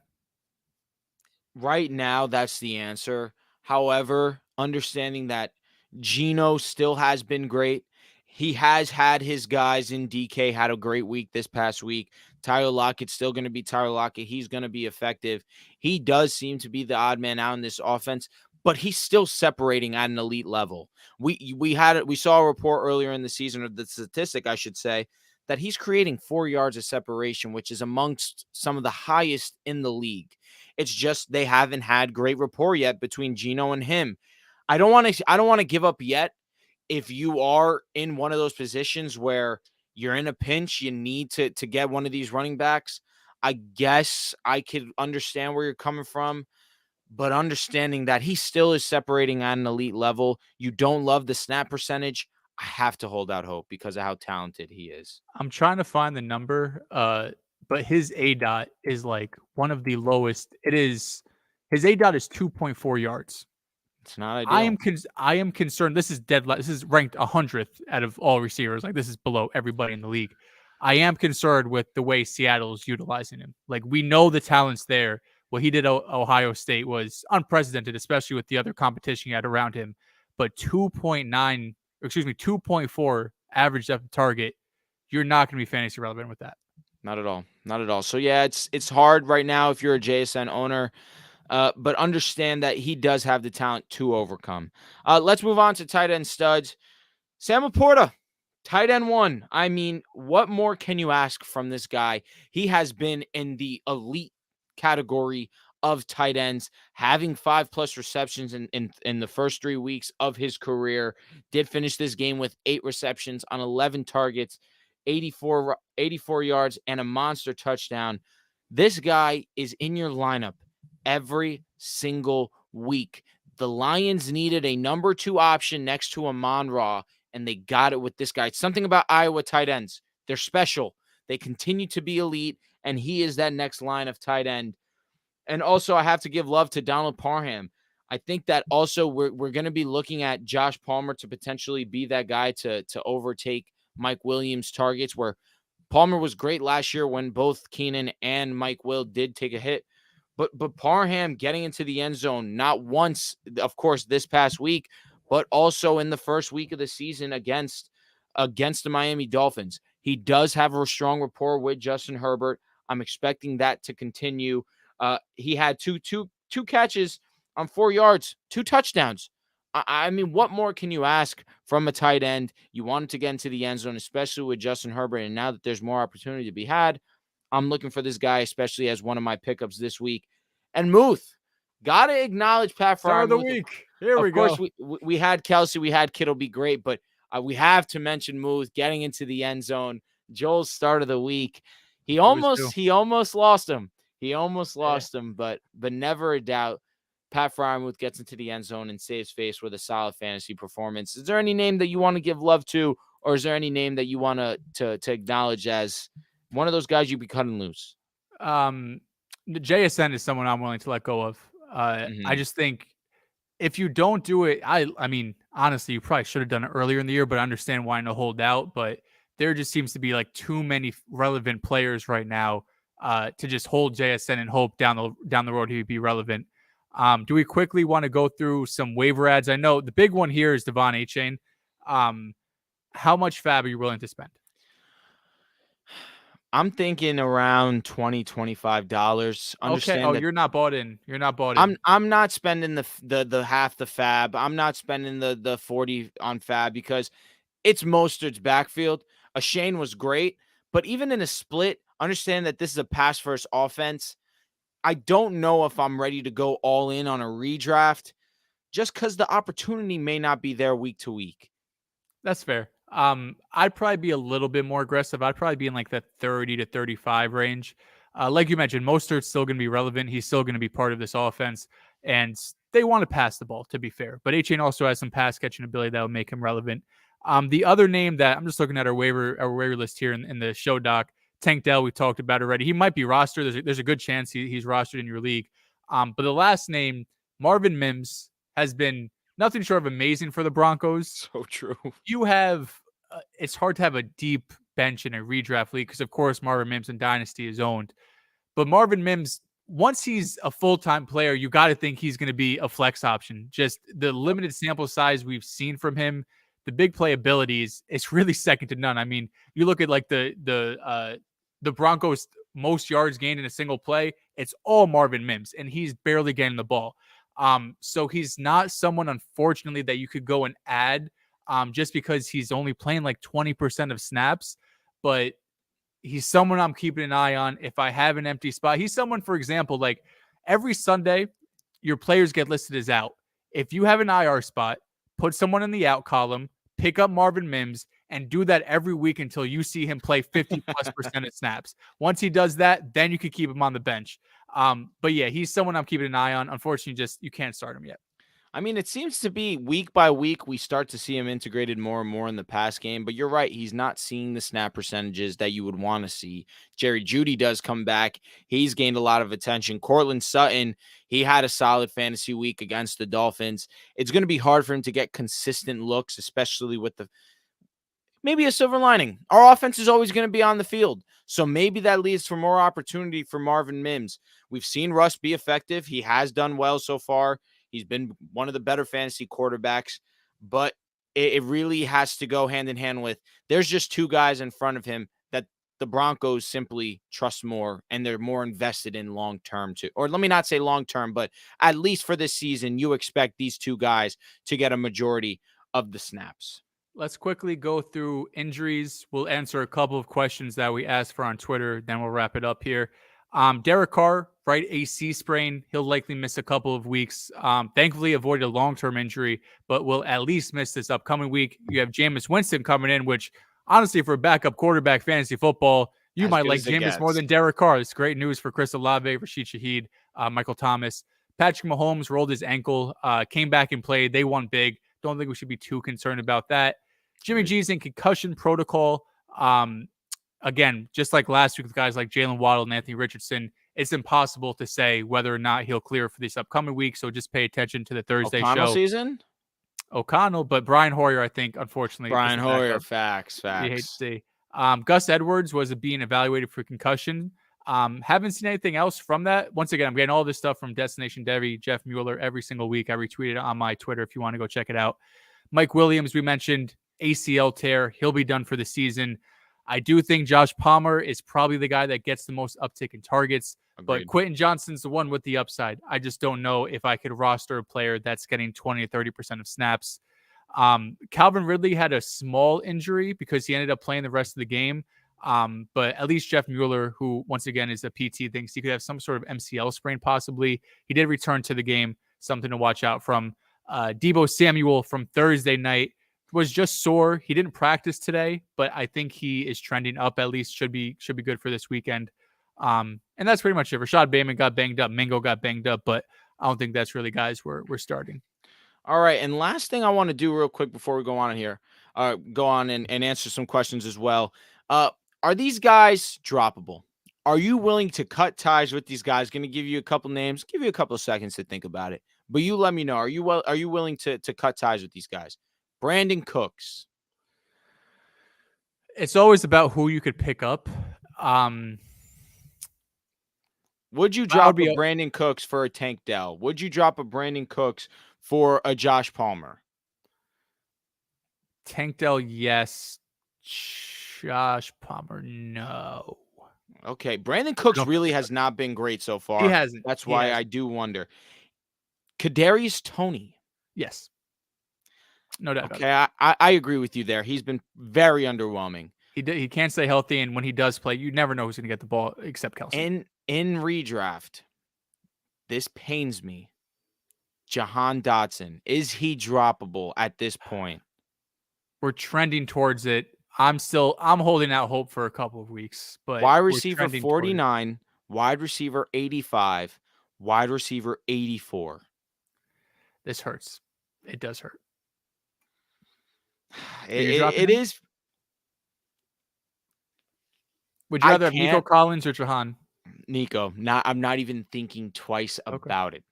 S1: Right now, that's the answer. However, understanding that Geno still has been great. He has had his guys in DK, had a great week this past week. Tyler Lockett's still going to be Tyler Lockett. He's going to be effective. He does seem to be the odd man out in this offense, but he's still separating at an elite level. We saw a report earlier in the season, or the statistic, I should say, that he's creating 4 yards of separation, which is amongst some of the highest in the league. It's just they haven't had great rapport yet between Geno and him. I don't want to give up yet. If you are in one of those positions where you're in a pinch, you need to get one of these running backs, I guess I could understand where you're coming from, but understanding that he still is separating at an elite level, you don't love the snap percentage, I have to hold out hope because of how talented he is.
S2: I'm trying to find the number, but his ADOT is like one of the lowest. His ADOT is 2.4 yards.
S1: It's not ideal.
S2: I am concerned. This is dead. This is ranked 100th out of all receivers. Like, this is below everybody in the league. I am concerned with the way Seattle is utilizing him. Like, we know the talent's there. What he did at Ohio State was unprecedented, especially with the other competition he had around him. But 2.4 average depth of target, you're not going to be fantasy relevant with that.
S1: Not at all. Not at all. So, yeah, it's hard right now if you're a JSN owner. But understand that he does have the talent to overcome. Let's move on to tight end studs. Sam Laporta, tight end 1. I mean, what more can you ask from this guy? He has been in the elite category of tight ends, having 5+ receptions in the first 3 weeks of his career. Did finish this game with 8 receptions on 11 targets, 84 yards, and a monster touchdown. This guy is in your lineup every single week. The Lions needed a number 2 option next to Amon-Ra, and they got it with this guy. It's something about Iowa tight ends. They're special. They continue to be elite, and he is that next line of tight end. And also, I have to give love to Donald Parham. I think that also we're going to be looking at Josh Palmer to potentially be that guy to overtake Mike Williams' targets, where Palmer was great last year when both Keenan and Mike Will did take a hit. But Parham getting into the end zone, not once, of course, this past week, but also in the first week of the season against the Miami Dolphins. He does have a strong rapport with Justin Herbert. I'm expecting that to continue. He had two catches on 4 yards, 2 touchdowns. I mean, what more can you ask from a tight end? You wanted to get into the end zone, especially with Justin Herbert. And now that there's more opportunity to be had, I'm looking for this guy, especially as one of my pickups this week. And Muth, got to acknowledge Pat Fryer.
S2: Start of the week. Here we go.
S1: Of course, we had Kelsey, we had Kittle be great, but we have to mention Muth getting into the end zone. Joel's start of the week. He
S2: I was too.
S1: almost lost him. He almost
S2: Yeah.
S1: lost him, but never a doubt. Pat Fryermuth gets into the end zone and saves face with a solid fantasy performance. Is there any name that you want to give love to, or is there any name that you want to acknowledge as one of those guys you'd be cutting loose?
S2: The JSN is someone I'm willing to let go of. I
S1: Mm-hmm.
S2: just think if you don't do it, I mean, honestly, you probably should have done it earlier in the year, but I understand why no hold out. But there just seems to be like too many relevant players right now to just hold JSN and hope down the road he'd be relevant. Do we quickly want to go through some waiver ads? I know the big one here is Devon Achane. Um, how much fab are you willing to spend?
S1: I'm thinking around $20-$25.
S2: Okay. Oh,
S1: Understand that
S2: you're not bought in. You're not bought in.
S1: I'm not spending the half the fab. I'm not spending the 40 on fab because it's Mostert's backfield. A Shane was great, but even in a split, understand that this is a pass first offense. I don't know if I'm ready to go all in on a redraft just because the opportunity may not be there week to week.
S2: That's fair. I'd probably be a little bit more aggressive. I'd probably be in like the 30 to 35 range. Like you mentioned, Mostert's still going to be relevant. He's still going to be part of this offense, and they want to pass the ball, to be fair. But Achane also has some pass catching ability that will make him relevant. The other name that I'm just looking at our waiver list here in the show doc, Tank Dell, we talked about already. He might be rostered. There's a good chance he's rostered in your league. But the last name, Marvin Mims, has been nothing short of amazing for the Broncos.
S1: So true.
S2: You have it's hard to have a deep bench in a redraft league because, of course, Marvin Mims in Dynasty is owned. But Marvin Mims, once he's a full-time player, you got to think he's going to be a flex option. Just the limited sample size we've seen from him, the big play abilities, it's really second to none. I mean, you look at like the Broncos' most yards gained in a single play, it's all Marvin Mims, and he's barely getting the ball. So he's not someone, unfortunately, that you could go and add just because he's only playing like 20% of snaps. But he's someone I'm keeping an eye on. If I have an empty spot, he's someone, for example, like every Sunday, your players get listed as out. If you have an IR spot, put someone in the out column, pick up Marvin Mims, and do that every week until you see him play 50+% of snaps. Once he does that, then you could keep him on the bench. But yeah, he's someone I'm keeping an eye on. Unfortunately, just you can't start him yet.
S1: I mean, it seems to be week by week, we start to see him integrated more and more in the pass game. But you're right. He's not seeing the snap percentages that you would want to see. Jerry Jeudy does come back. He's gained a lot of attention. Cortland Sutton, he had a solid fantasy week against the Dolphins. It's going to be hard for him to get consistent looks, especially with maybe a silver lining. Our offense is always going to be on the field. So maybe that leads for more opportunity for Marvin Mims. We've seen Russ be effective. He has done well so far. He's been one of the better fantasy quarterbacks, but it really has to go hand in hand with there's just two guys in front of him that the Broncos simply trust more and they're more invested in long term too. Or let me not say long term, but at least for this season, you expect these two guys to get a majority of the snaps.
S2: Let's quickly go through injuries. We'll answer a couple of questions that we asked for on Twitter. Then we'll wrap it up here. Derek Carr, right AC sprain. He'll likely miss a couple of weeks. Thankfully, avoided a long-term injury, but will at least miss this upcoming week. You have Jameis Winston coming in, which honestly, for backup quarterback fantasy football, you might like Jameis more than Derek Carr. It's great news for Chris Olave, Rashid Shaheed, Michael Thomas. Patrick Mahomes rolled his ankle, came back and played. They won big. Don't think we should be too concerned about that. Jimmy G's in concussion protocol. Again, just like last week with guys like Jalen Waddle and Anthony Richardson, it's impossible to say whether or not he'll clear for this upcoming week. So just pay attention to the Thursday
S1: O'Connell
S2: show.
S1: Season?
S2: O'Connell, but Brian Hoyer, I think, unfortunately.
S1: Brian Hoyer, facts.
S2: You hate to see. Gus Edwards was being evaluated for concussion. Haven't seen anything else from that. Once again, I'm getting all this stuff from Destination Devy, Jeff Mueller, every single week. I retweet it on my Twitter if you want to go check it out. Mike Williams, we mentioned ACL tear. He'll be done for the season. I do think Josh Palmer is probably the guy that gets the most uptick in targets. Agreed. But Quentin Johnston's the one with the upside. I just don't know if I could roster a player that's getting 20 to 30% of snaps. Calvin Ridley had a small injury because he ended up playing the rest of the game. But at least Jeff Mueller, who once again is a PT, thinks he could have some sort of MCL sprain possibly. He did return to the game, something to watch out from. Deebo Samuel from Thursday night was just sore. He didn't practice today, but I think he is trending up. At least should be good for this weekend. And that's pretty much it. Rashad Bateman got banged up. Mingo got banged up, but I don't think that's really guys we're starting.
S1: All right, and last thing I want to do real quick before we go on here, go on and answer some questions as well. Are these guys droppable? Are you willing to cut ties with these guys? Going to give you a couple names, give you a couple of seconds to think about it. But you let me know. Are you willing to cut ties with these guys? Brandon Cooks.
S2: It's always about who you could pick up.
S1: Would you drop a Brandon Cooks for a Tank Dell? Would you drop a Brandon Cooks for a Josh Palmer?
S2: Tank Dell, yes. Josh Palmer, no.
S1: Okay, Brandon Cooks really has not been great so far.
S2: He hasn't.
S1: That's why I do wonder. Kadarius Toney.
S2: Yes. No doubt.
S1: Okay, I agree with you there. He's been very underwhelming.
S2: He can't stay healthy, and when he does play, you never know who's going to get the ball except Kelsey.
S1: In redraft, this pains me. Jahan Dotson, is he droppable at this point?
S2: We're trending towards it. I'm holding out hope for a couple of weeks. But
S1: wide receiver 49, wide receiver 85, wide receiver 84.
S2: This hurts. It does hurt.
S1: It is.
S2: Would you rather have Nico Collins or Jahan?
S1: Nico. I'm not even thinking twice about it.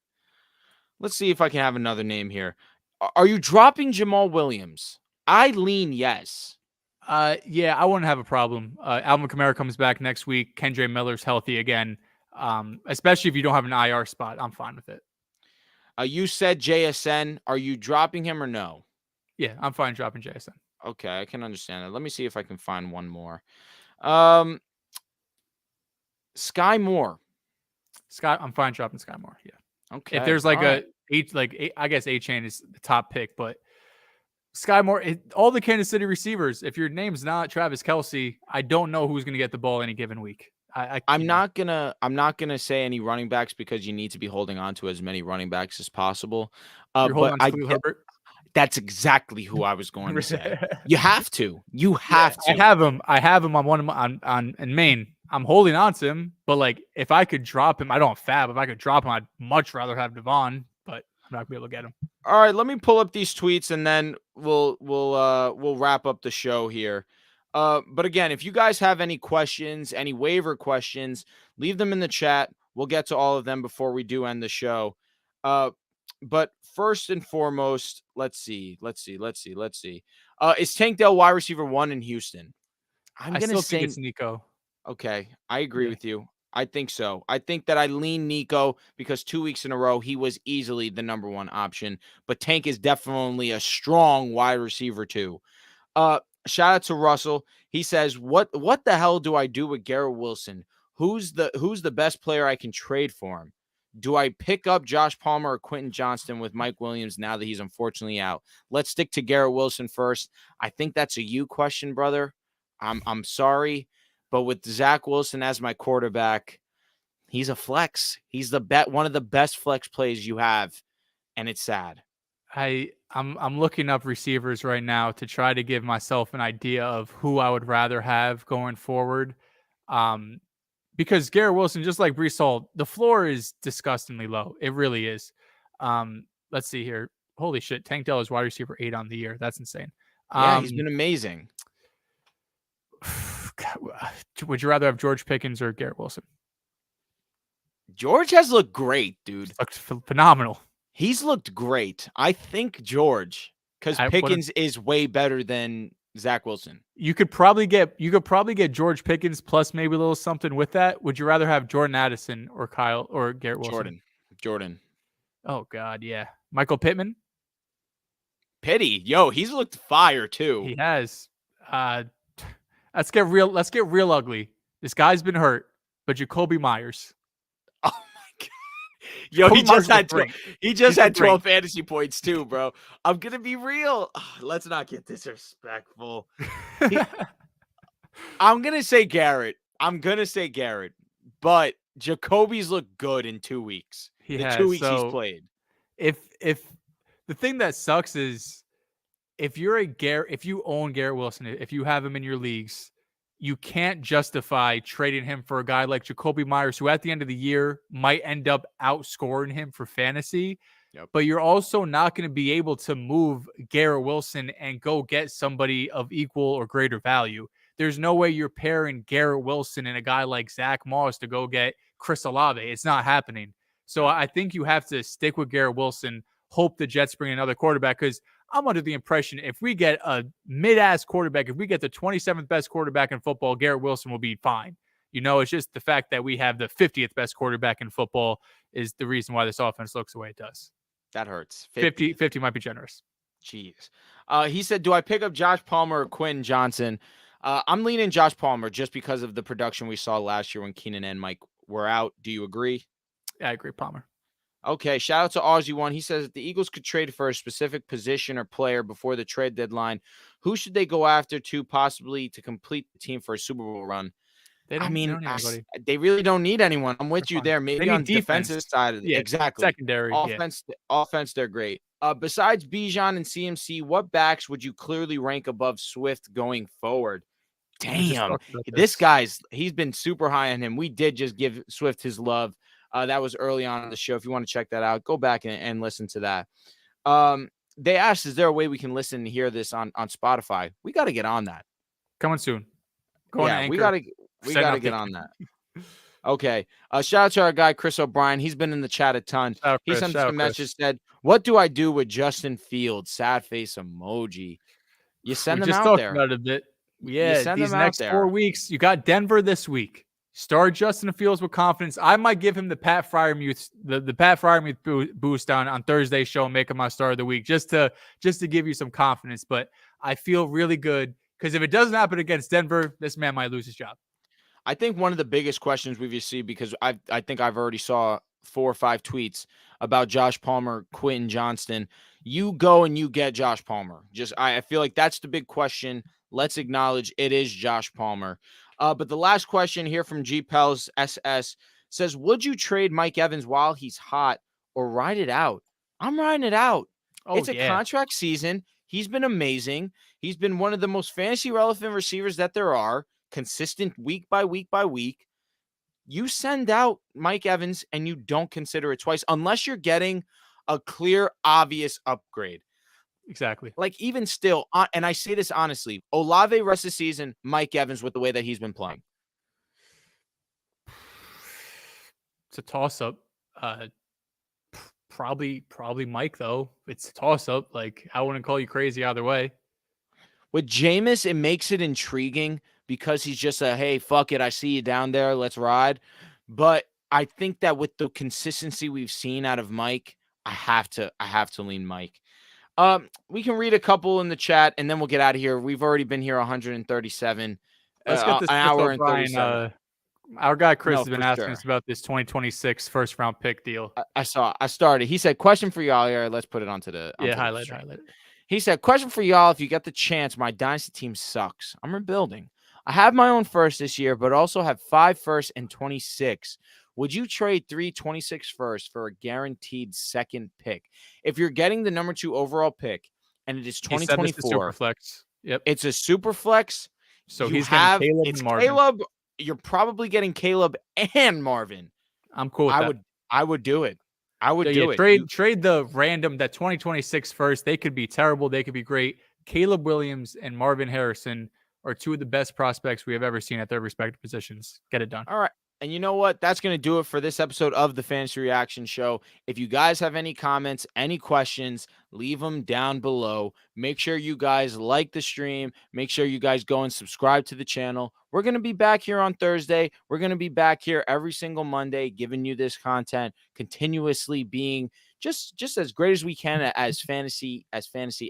S1: Let's see if I can have another name here. Are you dropping Jamal Williams? I lean yes.
S2: Yeah, I wouldn't have a problem. Alvin Kamara comes back next week. Kendre Miller's healthy again. Especially if you don't have an IR spot, I'm fine with it.
S1: You said JSN. Are you dropping him or no?
S2: Yeah, I'm fine dropping JSN.
S1: Okay, I can understand that. Let me see if I can find one more. Sky Moore.
S2: I'm fine dropping Sky Moore. Yeah.
S1: Okay.
S2: If there's I guess A-Chain is the top pick, but Sky Moore, all the Kansas City receivers, if your name's not Travis Kelce, I don't know who's going to get the ball any given week.
S1: I'm not gonna say any running backs because you need to be holding on to as many running backs as possible.
S2: You're holding on to Khalil Herbert?
S1: That's exactly who I was going to say. You have to. You have to.
S2: I have him on one on in Maine. I'm holding on to him, but if I could drop him, I don't fab. If I could drop him, I'd much rather have Devon, but I'm not gonna be able to get him.
S1: All right, let me pull up these tweets and then we'll wrap up the show here. But again, if you guys have any questions, any waiver questions, leave them in the chat. We'll get to all of them before we do end the show. But first and foremost, let's see. Is Tank Dell wide receiver 1 in Houston?
S2: I still think it's Nico.
S1: Okay, I agree with you. I think so. I think that I lean Nico because 2 weeks in a row, he was easily the number 1 option. But Tank is definitely a strong wide receiver too. Shout out to Russell. He says, "What the hell do I do with Garrett Wilson? Who's the best player I can trade for him? Do I pick up Josh Palmer or Quentin Johnston with Mike Williams now that he's unfortunately out? Let's stick to Garrett Wilson first. I think that's a you question, brother. I'm sorry, but with Zach Wilson as my quarterback, he's a flex. He's one of the best flex plays you have, and it's sad."
S2: I'm looking up receivers right now to try to give myself an idea of who I would rather have going forward. Because Garrett Wilson, just like Breece Hall, the floor is disgustingly low. It really is. Let's see here. Holy shit. Tank Dell is wide receiver 8 on the year. That's insane.
S1: Yeah, he's been amazing.
S2: Would you rather have George Pickens or Garrett Wilson?
S1: George has looked great, dude.
S2: Looked phenomenal.
S1: He's looked great. I think George, because Pickens is way better than Zach Wilson.
S2: You could probably get George Pickens plus maybe a little something with that. Would you rather have Jordan Addison or Kyle or Garrett Wilson?
S1: Jordan.
S2: Oh God, yeah. Michael Pittman.
S1: Pity, he's looked fire too.
S2: He has. Let's get real ugly. This guy's been hurt, but Jacoby Myers.
S1: Oh my God. He just had 12 fantasy points too, bro. I'm going to be real. Let's not get disrespectful. I'm going to say Garrett. But Jacoby's looked good in 2 weeks. The 2 weeks he's played.
S2: If the thing that sucks is if you own Garrett Wilson, if you have him in your leagues, you can't justify trading him for a guy like Jacoby Myers, who at the end of the year might end up outscoring him for fantasy.
S1: Yep.
S2: But you're also not going to be able to move Garrett Wilson and go get somebody of equal or greater value. There's no way you're pairing Garrett Wilson and a guy like Zach Moss to go get Chris Olave. It's not happening. So I think you have to stick with Garrett Wilson, hope the Jets bring another quarterback, because I'm under the impression if we get a mid-ass quarterback, if we get the 27th best quarterback in football, Garrett Wilson will be fine. It's just the fact that we have the 50th best quarterback in football is the reason why this offense looks the way it does.
S1: That hurts.
S2: 50 might be generous.
S1: Jeez. He said, do I pick up Josh Palmer or Quentin Johnson? I'm leaning Josh Palmer just because of the production we saw last year when Keenan and Mike were out. Do you agree?
S2: Yeah, I agree, Palmer.
S1: Okay, shout out to Aussie1. He says if the Eagles could trade for a specific position or player before the trade deadline, who should they go after to possibly to complete the team for a Super Bowl run? They really don't need anyone. I'm with you there. Maybe on the defensive side of exactly.
S2: Secondary.
S1: Offense, they're great. Besides Bijan and CMC, what backs would you clearly rank above Swift going forward? Damn, he's been super high on him. We did just give Swift his love. That was early on in the show. If you want to check that out, go back and listen to that. They asked, is there a way we can listen and hear this on Spotify? We got to get on that.
S2: Coming soon.
S1: We got to get on that. Okay. Shout out to our guy, Chris O'Brien. He's been in the chat a ton. He sent us a message, said, what do I do with Justin Fields? Sad face emoji. You send them out there.
S2: About it a bit. Yeah, these next 4 weeks, you got Denver this week. Start Justin Fields with confidence. I might give him the Pat Freiermuth, the Pat Freiermuth boost on Thursday's show and make him my start of the week just to give you some confidence. But I feel really good because if it doesn't happen against Denver, this man might lose his job.
S1: I think one of the biggest questions we've received, because I think I've already saw 4 or 5 tweets about Josh Palmer, Quentin Johnston. You go and you get Josh Palmer. I feel like that's the big question. Let's acknowledge it is Josh Palmer. But the last question here from G Pels SS says, would you trade Mike Evans while he's hot or ride it out? I'm riding it out. It's a contract season. He's been amazing. He's been one of the most fantasy relevant receivers that there are, consistent week by week by week. You send out Mike Evans and you don't consider it twice unless you're getting a clear, obvious upgrade.
S2: Exactly.
S1: Like even still, and I say this honestly, Olave rest of the season, Mike Evans with the way that he's been playing.
S2: It's a toss-up. Probably Mike, though. It's a toss-up. Like, I wouldn't call you crazy either way.
S1: With Jameis, it makes it intriguing because he's just hey, fuck it, I see you down there, let's ride. But I think that with the consistency we've seen out of Mike, I have to lean Mike. We can read a couple in the chat and then we'll get out of here. We've already been here 137.
S2: Let's get this
S1: an hour and 37.
S2: Our guy Chris has been asking us about this 2026 first round pick deal.
S1: I started. He said, question for y'all here. Let's put it onto the
S2: highlight.
S1: He said, question for y'all. If you get the chance, my dynasty team sucks. I'm rebuilding. I have my own first this year, but also have 5 firsts and 26. Would you trade 3 26 firsts for a guaranteed second pick? If you're getting the number 2 overall pick and it is 2024,
S2: super flex. Yep.
S1: It's a super flex.
S2: So he's getting Caleb and Marvin.
S1: Caleb, you're probably getting Caleb and Marvin.
S2: I'm cool with that.
S1: I would do it. I would do it.
S2: Trade the random, that 2026 first. They could be terrible. They could be great. Caleb Williams and Marvin Harrison are 2 of the best prospects we have ever seen at their respective positions. Get it done.
S1: All right. And you know what? That's going to do it for this episode of the Fantasy Reaction Show. If you guys have any comments, any questions, leave them down below. Make sure you guys like the stream. Make sure you guys go and subscribe to the channel. We're going to be back here on Thursday. We're going to be back here every single Monday, giving you this content, continuously being just as great as we can as fantasy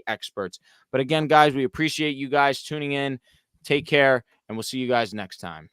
S1: experts. But again, guys, we appreciate you guys tuning in. Take care, and we'll see you guys next time.